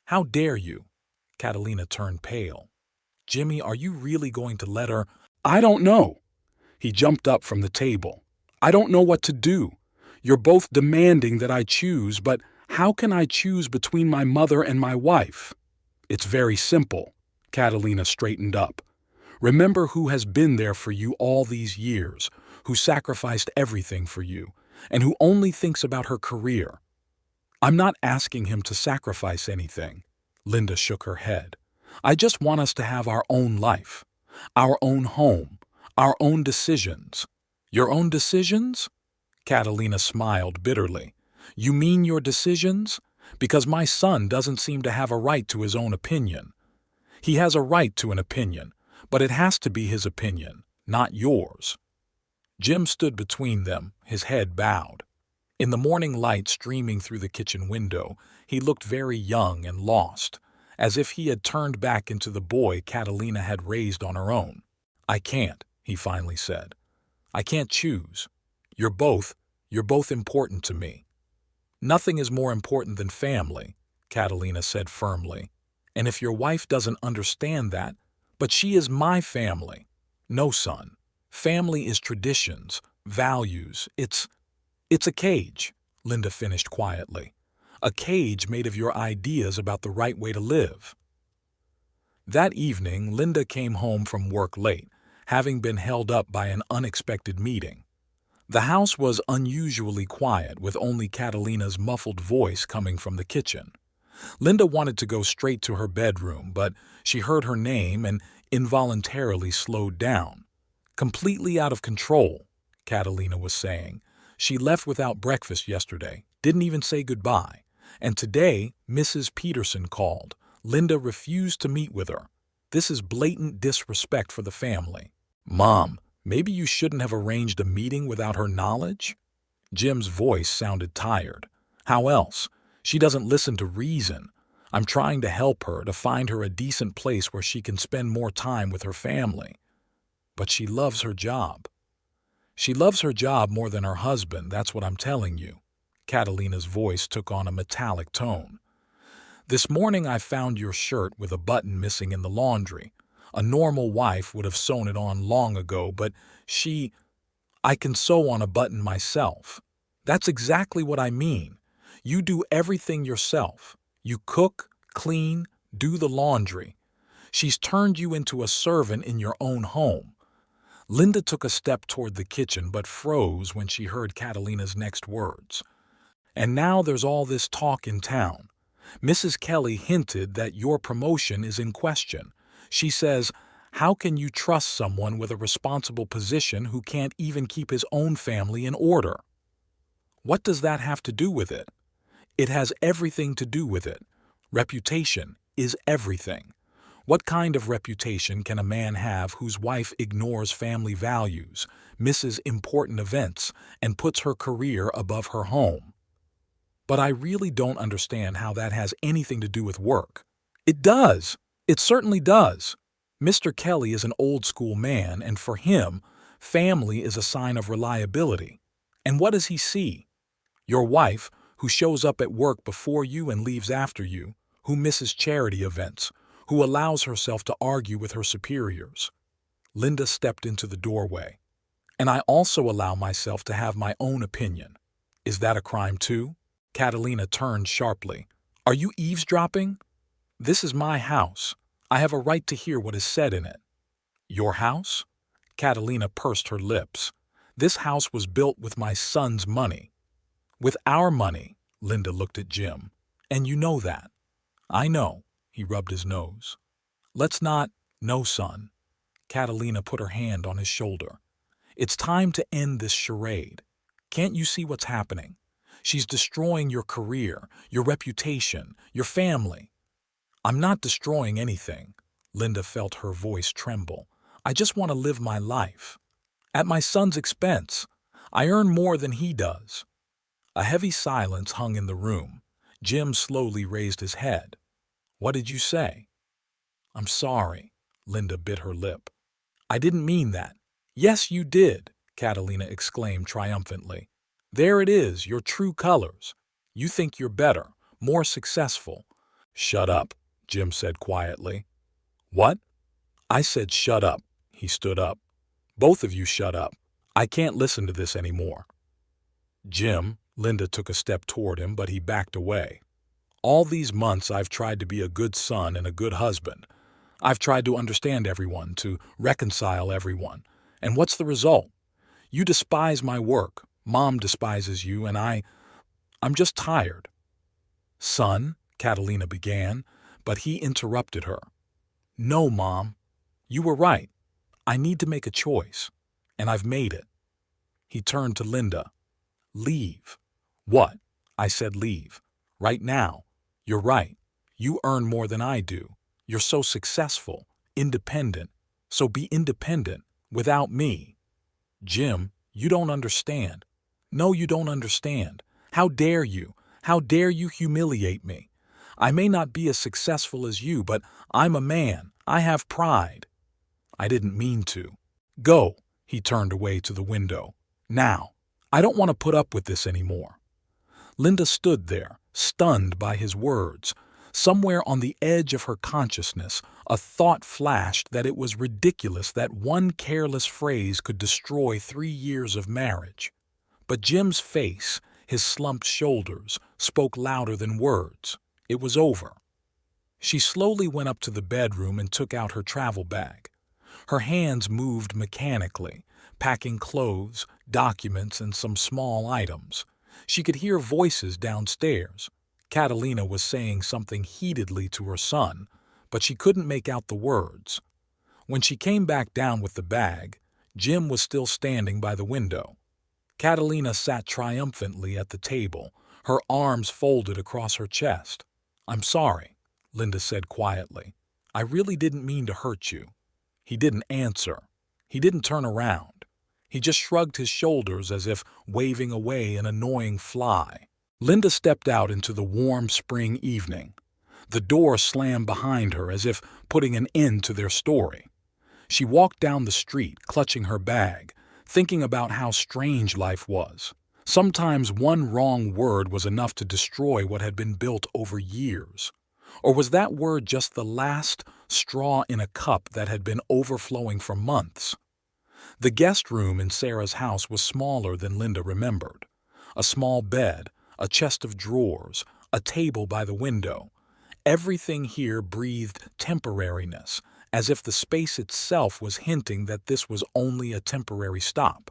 How dare you?" Catalina turned pale. "Jimmy, are you really going to let her—" "I don't know." He jumped up from the table. "I don't know what to do. You're both demanding that I choose, but how can I choose between my mother and my wife?" "It's very simple." Catalina straightened up. "Remember who has been there for you all these years, who sacrificed everything for you, and who only thinks about her career." "I'm not asking him to sacrifice anything." Linda shook her head. "I just want us to have our own life, our own home, our own decisions." "Your own decisions?" Catalina smiled bitterly. "You mean your decisions? Because my son doesn't seem to have a right to his own opinion." "He has a right to an opinion, but it has to be his opinion, not yours." Jim stood between them, his head bowed. In the morning light streaming through the kitchen window, he looked very young and lost, as if he had turned back into the boy Catalina had raised on her own. "I can't," he finally said. "I can't choose. You're both important to me." "Nothing is more important than family," Catalina said firmly. "And if your wife doesn't understand that, but she is my family." "No, son. Family is traditions, values. It's a cage," Linda finished quietly. "A cage made of your ideas about the right way to live." That evening, Linda came home from work late, having been held up by an unexpected meeting. The house was unusually quiet, with only Catalina's muffled voice coming from the kitchen. Linda wanted to go straight to her bedroom, but she heard her name and involuntarily slowed down. "Completely out of control," Catalina was saying. "She left without breakfast yesterday, didn't even say goodbye. And today, Mrs. Peterson called. Linda refused to meet with her. This is blatant disrespect for the family." "Mom, maybe you shouldn't have arranged a meeting without her knowledge?" Jim's voice sounded tired. "How else? She doesn't listen to reason. I'm trying to help her, to find her a decent place where she can spend more time with her family. But she loves her job." "She loves her job more than her husband, that's what I'm telling you." Catalina's voice took on a metallic tone. "This morning I found your shirt with a button missing in the laundry. A normal wife would have sewn it on long ago, but I can sew on a button myself. That's exactly what I mean. You do everything yourself. You cook, clean, do the laundry. She's turned you into a servant in your own home." Linda took a step toward the kitchen but froze when she heard Catalina's next words. "And now there's all this talk in town. Mrs. Kelly hinted that your promotion is in question. She says, 'How can you trust someone with a responsible position who can't even keep his own family in order?' What does that have to do with it?" "It has everything to do with it. Reputation is everything. What kind of reputation can a man have whose wife ignores family values, misses important events, and puts her career above her home?" "But I really don't understand how that has anything to do with work." "It does. It certainly does. Mr. Kelly is an old-school man, and for him, family is a sign of reliability. And what does he see? Your wife, who shows up at work before you and leaves after you, who misses charity events, who allows herself to argue with her superiors." Linda stepped into the doorway. "And I also allow myself to have my own opinion. Is that a crime too?" Catalina turned sharply. "Are you eavesdropping? This is my house. I have a right to hear what is said in it." "Your house?" Catalina pursed her lips. "This house was built with my son's money." "With our money," Linda looked at Jim. "And you know that." "I know." He rubbed his nose. "Let's not—" "No, son." Catalina put her hand on his shoulder. "It's time to end this charade. Can't you see what's happening? She's destroying your career, your reputation, your family." "I'm not destroying anything." Linda felt her voice tremble. "I just want to live my life. At my son's expense. I earn more than he does." A heavy silence hung in the room. Jim slowly raised his head. "What did you say?" "I'm sorry." Linda bit her lip. "I didn't mean that." "Yes, you did," Catalina exclaimed triumphantly. "There it is, your true colors. You think you're better, more successful." "Shut up," Jim said quietly. "What?" "I said shut up." He stood up. "Both of you shut up. I can't listen to this anymore." "Jim," Linda took a step toward him, but he backed away. "All these months I've tried to be a good son and a good husband. I've tried to understand everyone, to reconcile everyone. And what's the result? You despise my work, Mom despises you, and I'm just tired." "Son," Catalina began, but he interrupted her. "No, Mom. You were right. I need to make a choice, and I've made it." He turned to Linda. "Leave." "What?" I said leave. "Right now. You're right. You earn more than I do. You're so successful, independent. So be independent, without me. Jim, you don't understand. No, you don't understand. How dare you? How dare you humiliate me? I may not be as successful as you, but I'm a man. I have pride. I didn't mean to. Go. He turned away to the window. Now. I don't want to put up with this anymore. Linda stood there, stunned by his words. Somewhere on the edge of her consciousness, a thought flashed that it was ridiculous that one careless phrase could destroy 3 years of marriage. But Jim's face, his slumped shoulders, spoke louder than words. It was over. She slowly went up to the bedroom and took out her travel bag. Her hands moved mechanically, packing clothes, documents, and some small items. She could hear voices downstairs. Catalina was saying something heatedly to her son, but she couldn't make out the words. When she came back down with the bag, Jim was still standing by the window. Catalina sat triumphantly at the table, her arms folded across her chest. "I'm sorry," Linda said quietly. "I really didn't mean to hurt you." He didn't answer. He didn't turn around. He just shrugged his shoulders as if waving away an annoying fly. Linda stepped out into the warm spring evening. The door slammed behind her as if putting an end to their story. She walked down the street, clutching her bag, thinking about how strange life was. Sometimes one wrong word was enough to destroy what had been built over years. Or was that word just the last straw in a cup that had been overflowing for months? The guest room in Sarah's house was smaller than Linda remembered. A small bed, a chest of drawers, a table by the window. Everything here breathed temporariness, as if the space itself was hinting that this was only a temporary stop.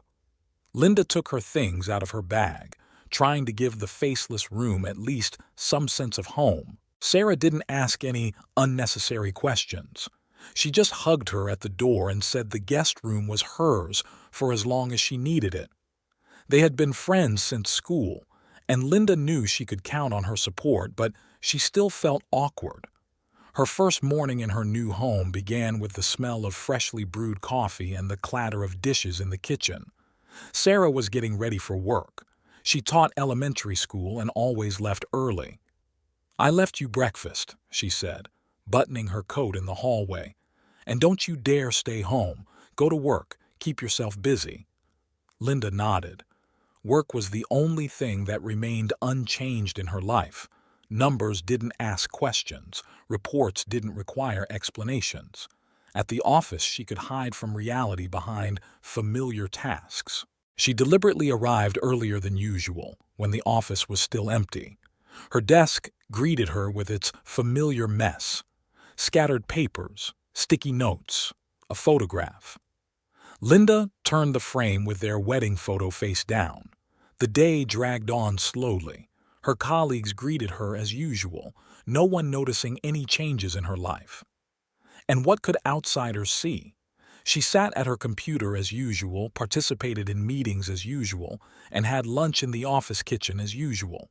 Linda took her things out of her bag, trying to give the faceless room at least some sense of home. Sarah didn't ask any unnecessary questions. She just hugged her at the door and said the guest room was hers for as long as she needed it. They had been friends since school, and Linda knew she could count on her support, but she still felt awkward. Her first morning in her new home began with the smell of freshly brewed coffee and the clatter of dishes in the kitchen. Sarah was getting ready for work. She taught elementary school and always left early. "I left you breakfast," she said, buttoning her coat in the hallway. "And don't you dare stay home. Go to work. Keep yourself busy." Linda nodded. Work was the only thing that remained unchanged in her life. Numbers didn't ask questions. Reports didn't require explanations. At the office, she could hide from reality behind familiar tasks. She deliberately arrived earlier than usual, when the office was still empty. Her desk greeted her with its familiar mess. Scattered papers, sticky notes, a photograph. Linda turned the frame with their wedding photo face down. The day dragged on slowly. Her colleagues greeted her as usual, no one noticing any changes in her life. And what could outsiders see? She sat at her computer as usual, participated in meetings as usual, and had lunch in the office kitchen as usual.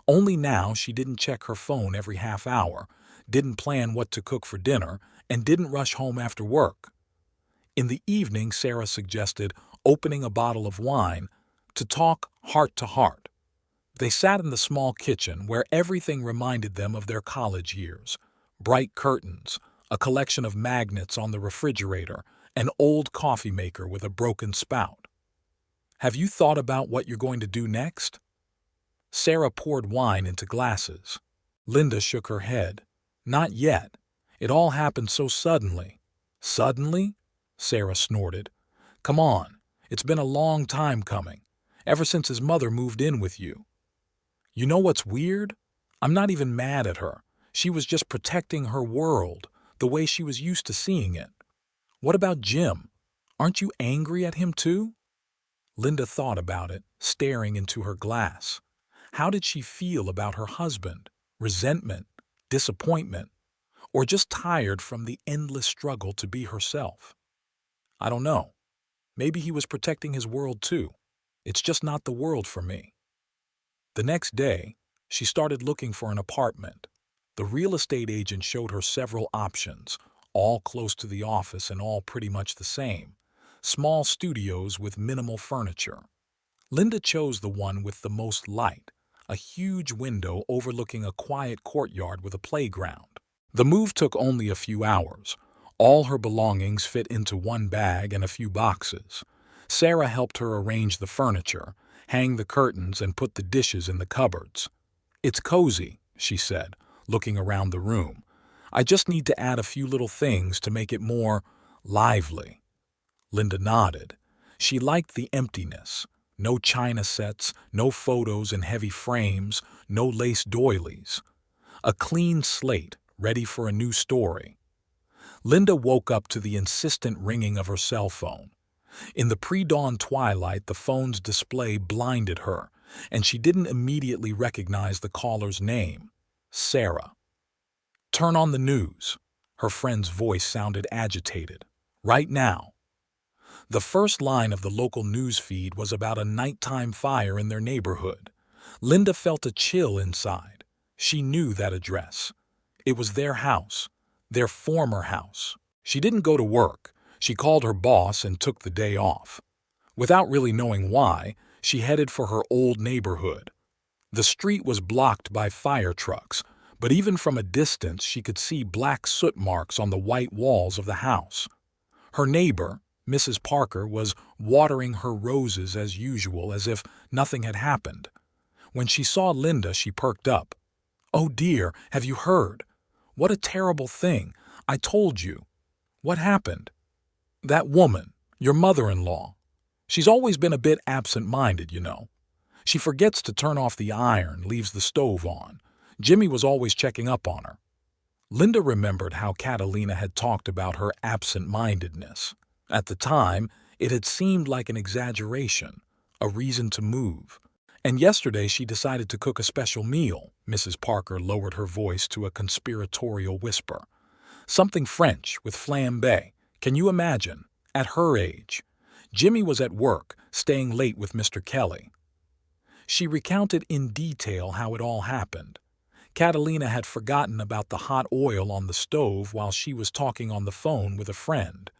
Only now she didn't check her phone every half hour, didn't plan what to cook for dinner, and didn't rush home after work. In the evening, Sarah suggested opening a bottle of wine to talk heart to heart. They sat in the small kitchen where everything reminded them of their college years. Bright curtains, a collection of magnets on the refrigerator, an old coffee maker with a broken spout. "Have you thought about what you're going to do next?" Sarah poured wine into glasses. Linda shook her head. "Not yet. It all happened so suddenly." "Suddenly?" Sarah snorted. "Come on. It's been a long time coming. Ever since his mother moved in with you. You know what's weird? I'm not even mad at her. She was just protecting her world, the way she was used to seeing it. What about Jim? Aren't you angry at him too?" Linda thought about it, staring into her glass. How did she feel about her husband? Resentment? Disappointment? Or just tired from the endless struggle to be herself? "I don't know. Maybe he was protecting his world too. It's just not the world for me." The next day, she started looking for an apartment. The real estate agent showed her several options, all close to the office and all pretty much the same. Small studios with minimal furniture. Linda chose the one with the most light, a huge window overlooking a quiet courtyard with a playground. The move took only a few hours. All her belongings fit into one bag and a few boxes. Sarah helped her arrange the furniture, hang the curtains, and put the dishes in the cupboards. "It's cozy," she said, looking around the room. "I just need to add a few little things to make it more lively." Linda nodded. She liked the emptiness. No china sets, no photos in heavy frames, no lace doilies. A clean slate, ready for a new story. Linda woke up to the insistent ringing of her cell phone. In the pre-dawn twilight, the phone's display blinded her, and she didn't immediately recognize the caller's name. Sarah. "Turn on the news." Her friend's voice sounded agitated. "Right now." The first line of the local news feed was about a nighttime fire in their neighborhood. Linda felt a chill inside. She knew that address. It was their house, their former house. She didn't go to work. She called her boss and took the day off. Without really knowing why, she headed for her old neighborhood. The street was blocked by fire trucks, but even from a distance she could see black soot marks on the white walls of the house. Her neighbor, Mrs. Parker, was watering her roses as usual, as if nothing had happened. When she saw Linda, she perked up. "Oh dear, have you heard? What a terrible thing. I told you." "What happened?" "That woman, your mother-in-law. She's always been a bit absent-minded, you know. She forgets to turn off the iron, leaves the stove on. Jimmy was always checking up on her." Linda remembered how Catalina had talked about her absent-mindedness. At the time, it had seemed like an exaggeration, a reason to move. "And yesterday she decided to cook a special meal." Mrs. Parker lowered her voice to a conspiratorial whisper. "Something French with flambé. Can you imagine? At her age. Jimmy was at work, staying late with Mr. Kelly." She recounted in detail how it all happened. Catalina had forgotten about the hot oil on the stove while she was talking on the phone with a friend.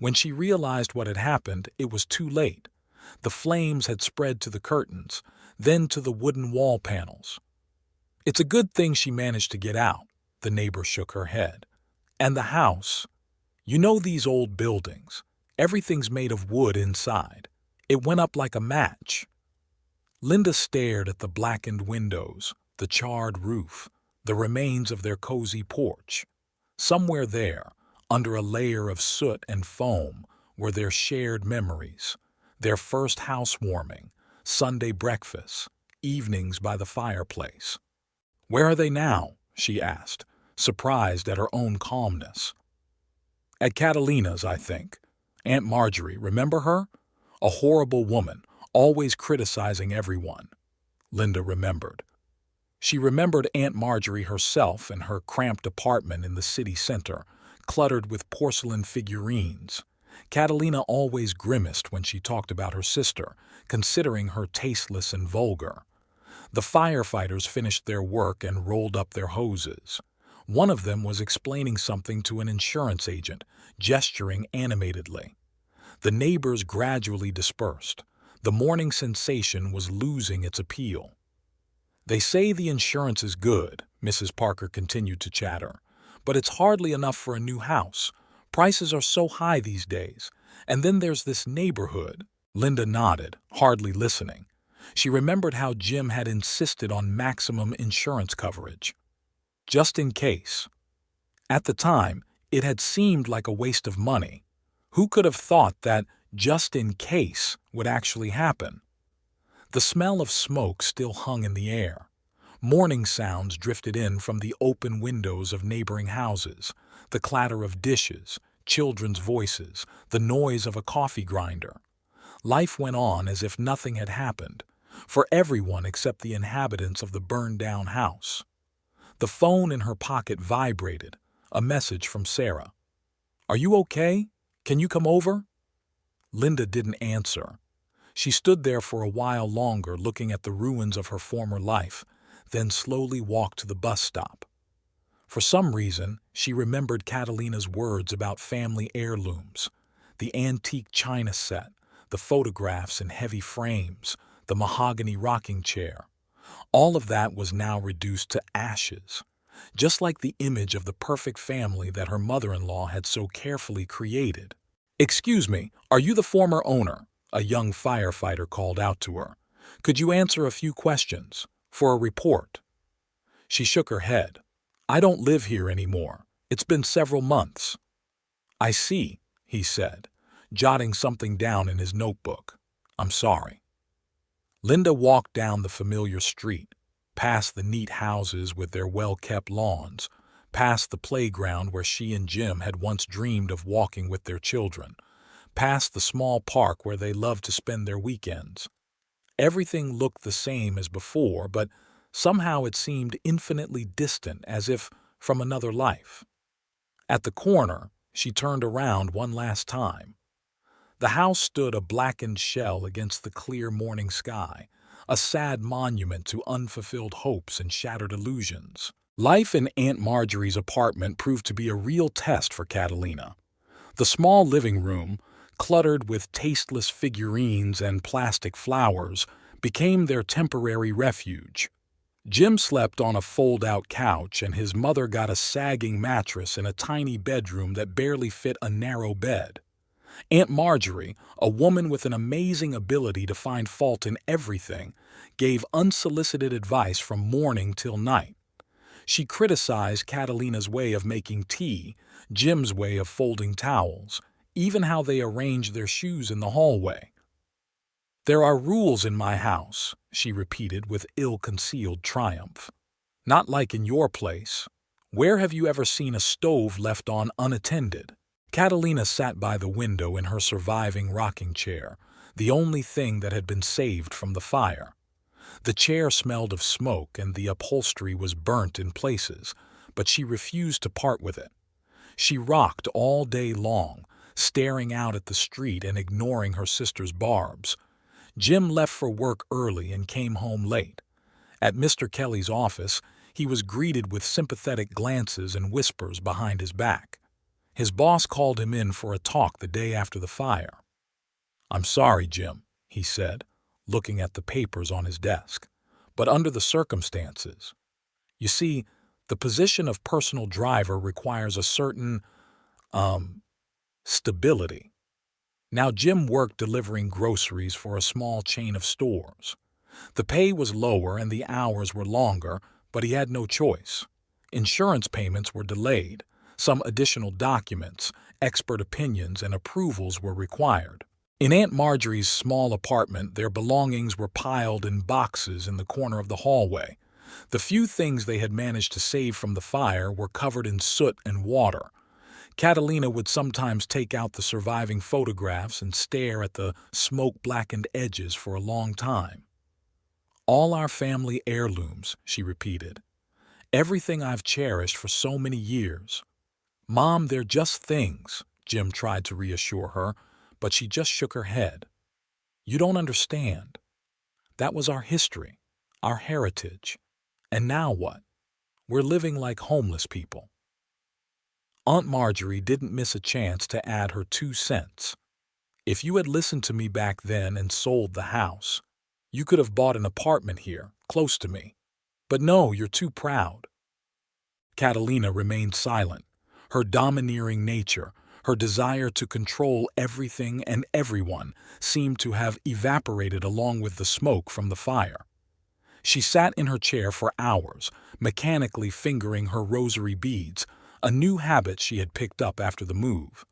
When she realized what had happened, it was too late. The flames had spread to the curtains, then to the wooden wall panels. "It's a good thing she managed to get out," the neighbor shook her head. "And the house. You know these old buildings. Everything's made of wood inside. It went up like a match." Linda stared at the blackened windows, the charred roof, the remains of their cozy porch. Somewhere there, under a layer of soot and foam, were their shared memories, their first housewarming, Sunday breakfasts, evenings by the fireplace. "Where are they now?" she asked, surprised at her own calmness. "At Catalina's, I think. Aunt Marjorie, remember her? A horrible woman, always criticizing everyone." Linda remembered. She remembered Aunt Marjorie herself and her cramped apartment in the city center, cluttered with porcelain figurines. Catalina always grimaced when she talked about her sister, considering her tasteless and vulgar. The firefighters finished their work and rolled up their hoses. One of them was explaining something to an insurance agent, gesturing animatedly. The neighbors gradually dispersed. The morning sensation was losing its appeal. "They say the insurance is good," Mrs. Parker continued to chatter, "but it's hardly enough for a new house. Prices are so high these days. And then there's this neighborhood." Linda nodded, hardly listening. She remembered how Jim had insisted on maximum insurance coverage. Just in case. At the time, it had seemed like a waste of money. Who could have thought that just in case would actually happen? The smell of smoke still hung in the air. Morning sounds drifted in from the open windows of neighboring houses, the clatter of dishes, children's voices, the noise of a coffee grinder. Life went on as if nothing had happened, for everyone except the inhabitants of the burned-down house. The phone in her pocket vibrated, a message from Sarah. "Are you okay? Can you come over?" Linda didn't answer. She stood there for a while longer looking at the ruins of her former life, then slowly walked to the bus stop. For some reason, She remembered Catalina's words about family heirlooms, the antique china set, the photographs in heavy frames, the mahogany rocking chair. All of that was now reduced to ashes, just like the image of the perfect family that her mother-in-law had so carefully created. "Excuse me, are you the former owner?" A young firefighter called out to her. "Could you answer a few questions for a report?" She shook her head. "I don't live here anymore. It's been several months." "I see," he said, jotting something down in his notebook. "I'm sorry." Linda walked down the familiar street, past the neat houses with their well-kept lawns, past the playground where she and Jim had once dreamed of walking with their children, past the small park where they loved to spend their weekends. Everything looked the same as before, but somehow it seemed infinitely distant, as if from another life. At the corner, she turned around one last time. The house stood a blackened shell against the clear morning sky, a sad monument to unfulfilled hopes and shattered illusions. Life in Aunt Marjorie's apartment proved to be a real test for Catalina. The small living room, cluttered with tasteless figurines and plastic flowers, became their temporary refuge. Jim slept on a fold-out couch, and his mother got a sagging mattress in a tiny bedroom that barely fit a narrow bed. Aunt Marjorie, a woman with an amazing ability to find fault in everything, gave unsolicited advice from morning till night. She criticized Catalina's way of making tea, Jim's way of folding towels, even how they arranged their shoes in the hallway. "There are rules in my house," she repeated with ill-concealed triumph. "Not like in your place. Where have you ever seen a stove left on unattended?" Catalina sat by the window in her surviving rocking chair, the only thing that had been saved from the fire. The chair smelled of smoke and the upholstery was burnt in places, but she refused to part with it. She rocked all day long, staring out at the street and ignoring her sister's barbs. Jim left for work early and came home late. At Mr. Kelly's office, he was greeted with sympathetic glances and whispers behind his back. His boss called him in for a talk the day after the fire. "I'm sorry, Jim," he said, looking at the papers on his desk, "but under the circumstances. You see, the position of personal driver requires a certain, stability." Now, Jim worked delivering groceries for a small chain of stores. The pay was lower and the hours were longer, but he had no choice. Insurance payments were delayed. Some additional documents, expert opinions, and approvals were required. In Aunt Marjorie's small apartment, their belongings were piled in boxes in the corner of the hallway. The few things they had managed to save from the fire were covered in soot and water. Catalina would sometimes take out the surviving photographs and stare at the smoke-blackened edges for a long time. "All our family heirlooms," she repeated. "Everything I've cherished for so many years." "Mom, they're just things," Jim tried to reassure her, but she just shook her head. "You don't understand. That was our history, our heritage. And now what? We're living like homeless people." Aunt Marjorie didn't miss a chance to add her 2 cents. "If you had listened to me back then and sold the house, you could have bought an apartment here, close to me. But no, you're too proud." Catalina remained silent. Her domineering nature, her desire to control everything and everyone, seemed to have evaporated along with the smoke from the fire. She sat in her chair for hours, mechanically fingering her rosary beads, a new habit she had picked up after the move.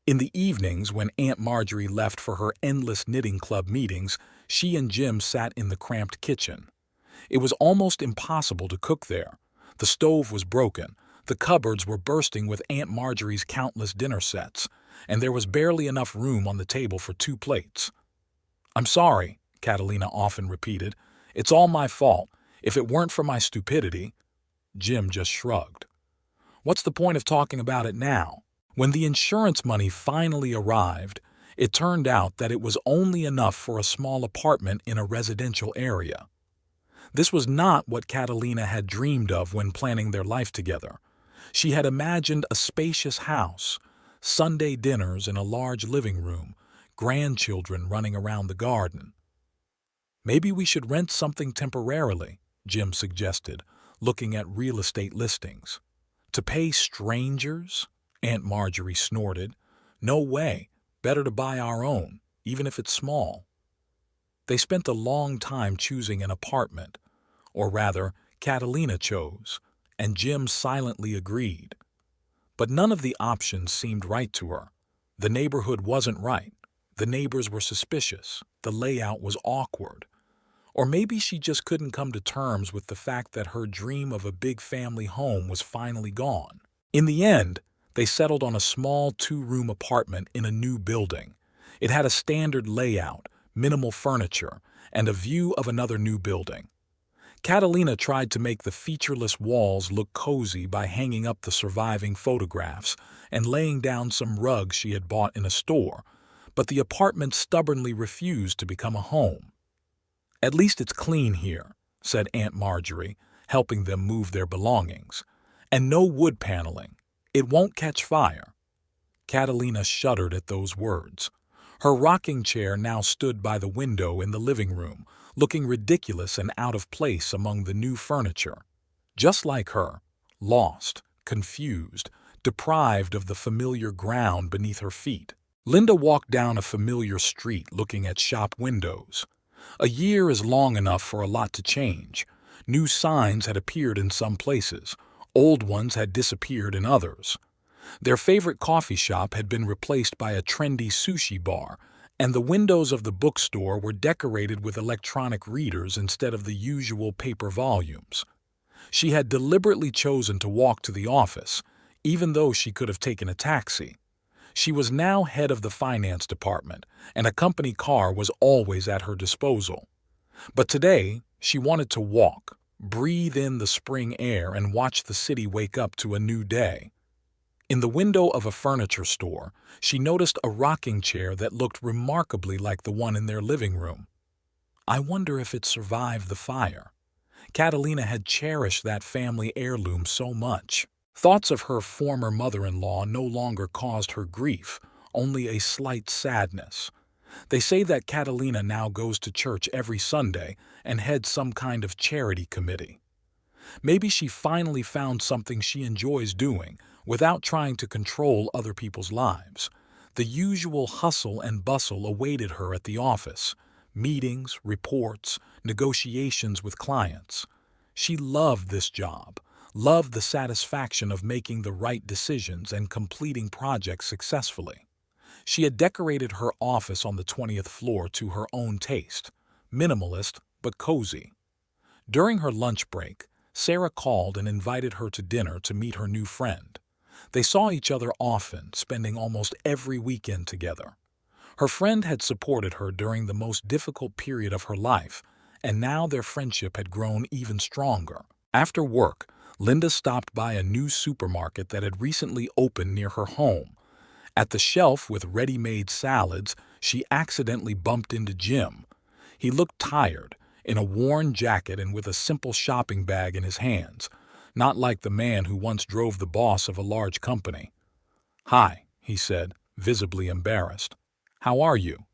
In the evenings, when Aunt Marjorie left for her endless knitting club meetings, she and Jim sat in the cramped kitchen. It was almost impossible to cook there. The stove was broken. The cupboards were bursting with Aunt Marjorie's countless dinner sets, and there was barely enough room on the table for 2 plates. "I'm sorry," Catalina often repeated. "It's all my fault. If it weren't for my stupidity—" Jim just shrugged. "What's the point of talking about it now?" When the insurance money finally arrived, it turned out that it was only enough for a small apartment in a residential area. This was not what Catalina had dreamed of when planning their life together. She had imagined a spacious house, Sunday dinners in a large living room, grandchildren running around the garden. "Maybe we should rent something temporarily," Jim suggested, looking at real estate listings. "To pay strangers?" Aunt Marjorie snorted. "No way. Better to buy our own, even if it's small." They spent a long time choosing an apartment, or rather, Catalina chose, and Jim silently agreed. But none of the options seemed right to her. The neighborhood wasn't right. The neighbors were suspicious. The layout was awkward. Or maybe she just couldn't come to terms with the fact that her dream of a big family home was finally gone. In the end, they settled on a small two-room apartment in a new building. It had a standard layout, minimal furniture, and a view of another new building. Catalina tried to make the featureless walls look cozy by hanging up the surviving photographs and laying down some rugs she had bought in a store, but the apartment stubbornly refused to become a home. "At least it's clean here," said Aunt Marjorie, helping them move their belongings. "And no wood paneling. It won't catch fire." Catalina shuddered at those words. Her rocking chair now stood by the window in the living room, looking ridiculous and out of place among the new furniture. Just like her, lost, confused, deprived of the familiar ground beneath her feet. Linda walked down a familiar street looking at shop windows. A year is long enough for a lot to change. New signs had appeared in some places. Old ones had disappeared in others. Their favorite coffee shop had been replaced by a trendy sushi bar, and the windows of the bookstore were decorated with electronic readers instead of the usual paper volumes. She had deliberately chosen to walk to the office, even though she could have taken a taxi. She was now head of the finance department, and a company car was always at her disposal. But today, she wanted to walk, breathe in the spring air, and watch the city wake up to a new day. In the window of a furniture store, she noticed a rocking chair that looked remarkably like the one in their living room. I wonder if it survived the fire. Catalina had cherished that family heirloom so much. Thoughts of her former mother-in-law no longer caused her grief, only a slight sadness. They say that Catalina now goes to church every Sunday and heads some kind of charity committee. Maybe she finally found something she enjoys doing, without trying to control other people's lives. The usual hustle and bustle awaited her at the office: meetings, reports, negotiations with clients. She loved this job, loved the satisfaction of making the right decisions and completing projects successfully. She had decorated her office on the 20th floor to her own taste, minimalist but cozy. During her lunch break, Sarah called and invited her to dinner to meet her new friend. They saw each other often, spending almost every weekend together. Her friend had supported her during the most difficult period of her life, and now their friendship had grown even stronger. After work, Linda stopped by a new supermarket that had recently opened near her home. At the shelf with ready-made salads, she accidentally bumped into Jim. He looked tired, in a worn jacket and with a simple shopping bag in his hands, not like the man who once drove the boss of a large company. "Hi," he said, visibly embarrassed. "How are you?"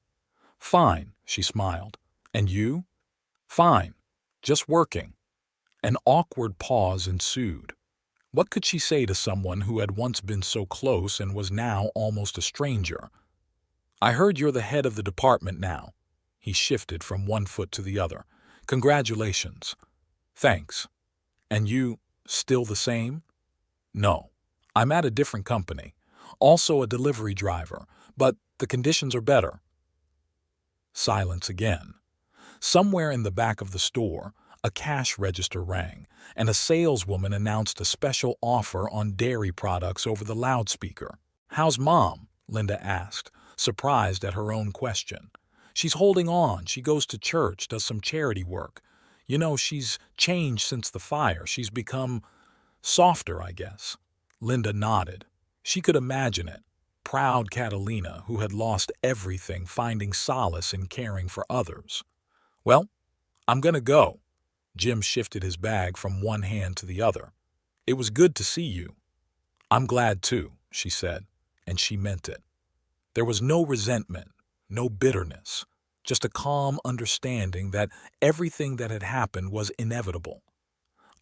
"Fine," she smiled. "And you?" "Fine. Just working." An awkward pause ensued. What could she say to someone who had once been so close and was now almost a stranger? "I heard you're the head of the department now." He shifted from one foot to the other. "Congratulations." "Thanks. And you, still the same?" "No. I'm at a different company. Also a delivery driver, but the conditions are better." Silence again. Somewhere in the back of the store, a cash register rang, and a saleswoman announced a special offer on dairy products over the loudspeaker. "How's Mom?" Linda asked, surprised at her own question. "She's holding on. She goes to church, does some charity work. You know, she's changed since the fire. She's become softer, I guess." Linda nodded. She could imagine it. Proud Catalina, who had lost everything, finding solace in caring for others. "Well, I'm gonna go." Jim shifted his bag from one hand to the other. "It was good to see you." "I'm glad too," she said, and she meant it. There was no resentment, no bitterness, just a calm understanding that everything that had happened was inevitable.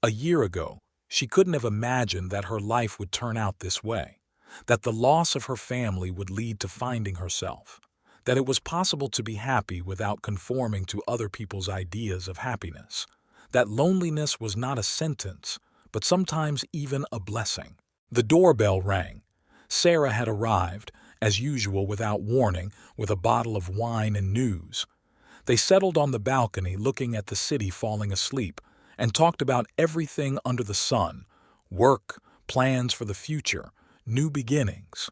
A year ago, she couldn't have imagined that her life would turn out this way, that the loss of her family would lead to finding herself, that it was possible to be happy without conforming to other people's ideas of happiness, that loneliness was not a sentence, but sometimes even a blessing. The doorbell rang. Sarah had arrived, as usual without warning, with a bottle of wine and news. They settled on the balcony looking at the city falling asleep and talked about everything under the sun: work, plans for the future, new beginnings.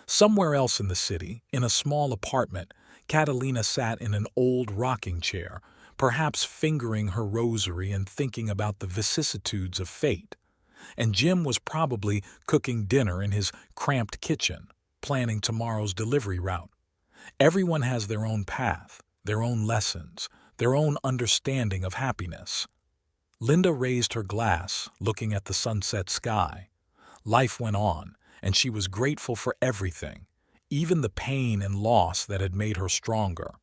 Somewhere else in the city, in a small apartment, Catalina sat in an old rocking chair, perhaps fingering her rosary and thinking about the vicissitudes of fate. And Jim was probably cooking dinner in his cramped kitchen, planning tomorrow's delivery route. Everyone has their own path, their own lessons, their own understanding of happiness. Linda raised her glass, looking at the sunset sky. Life went on, and she was grateful for everything, even the pain and loss that had made her stronger.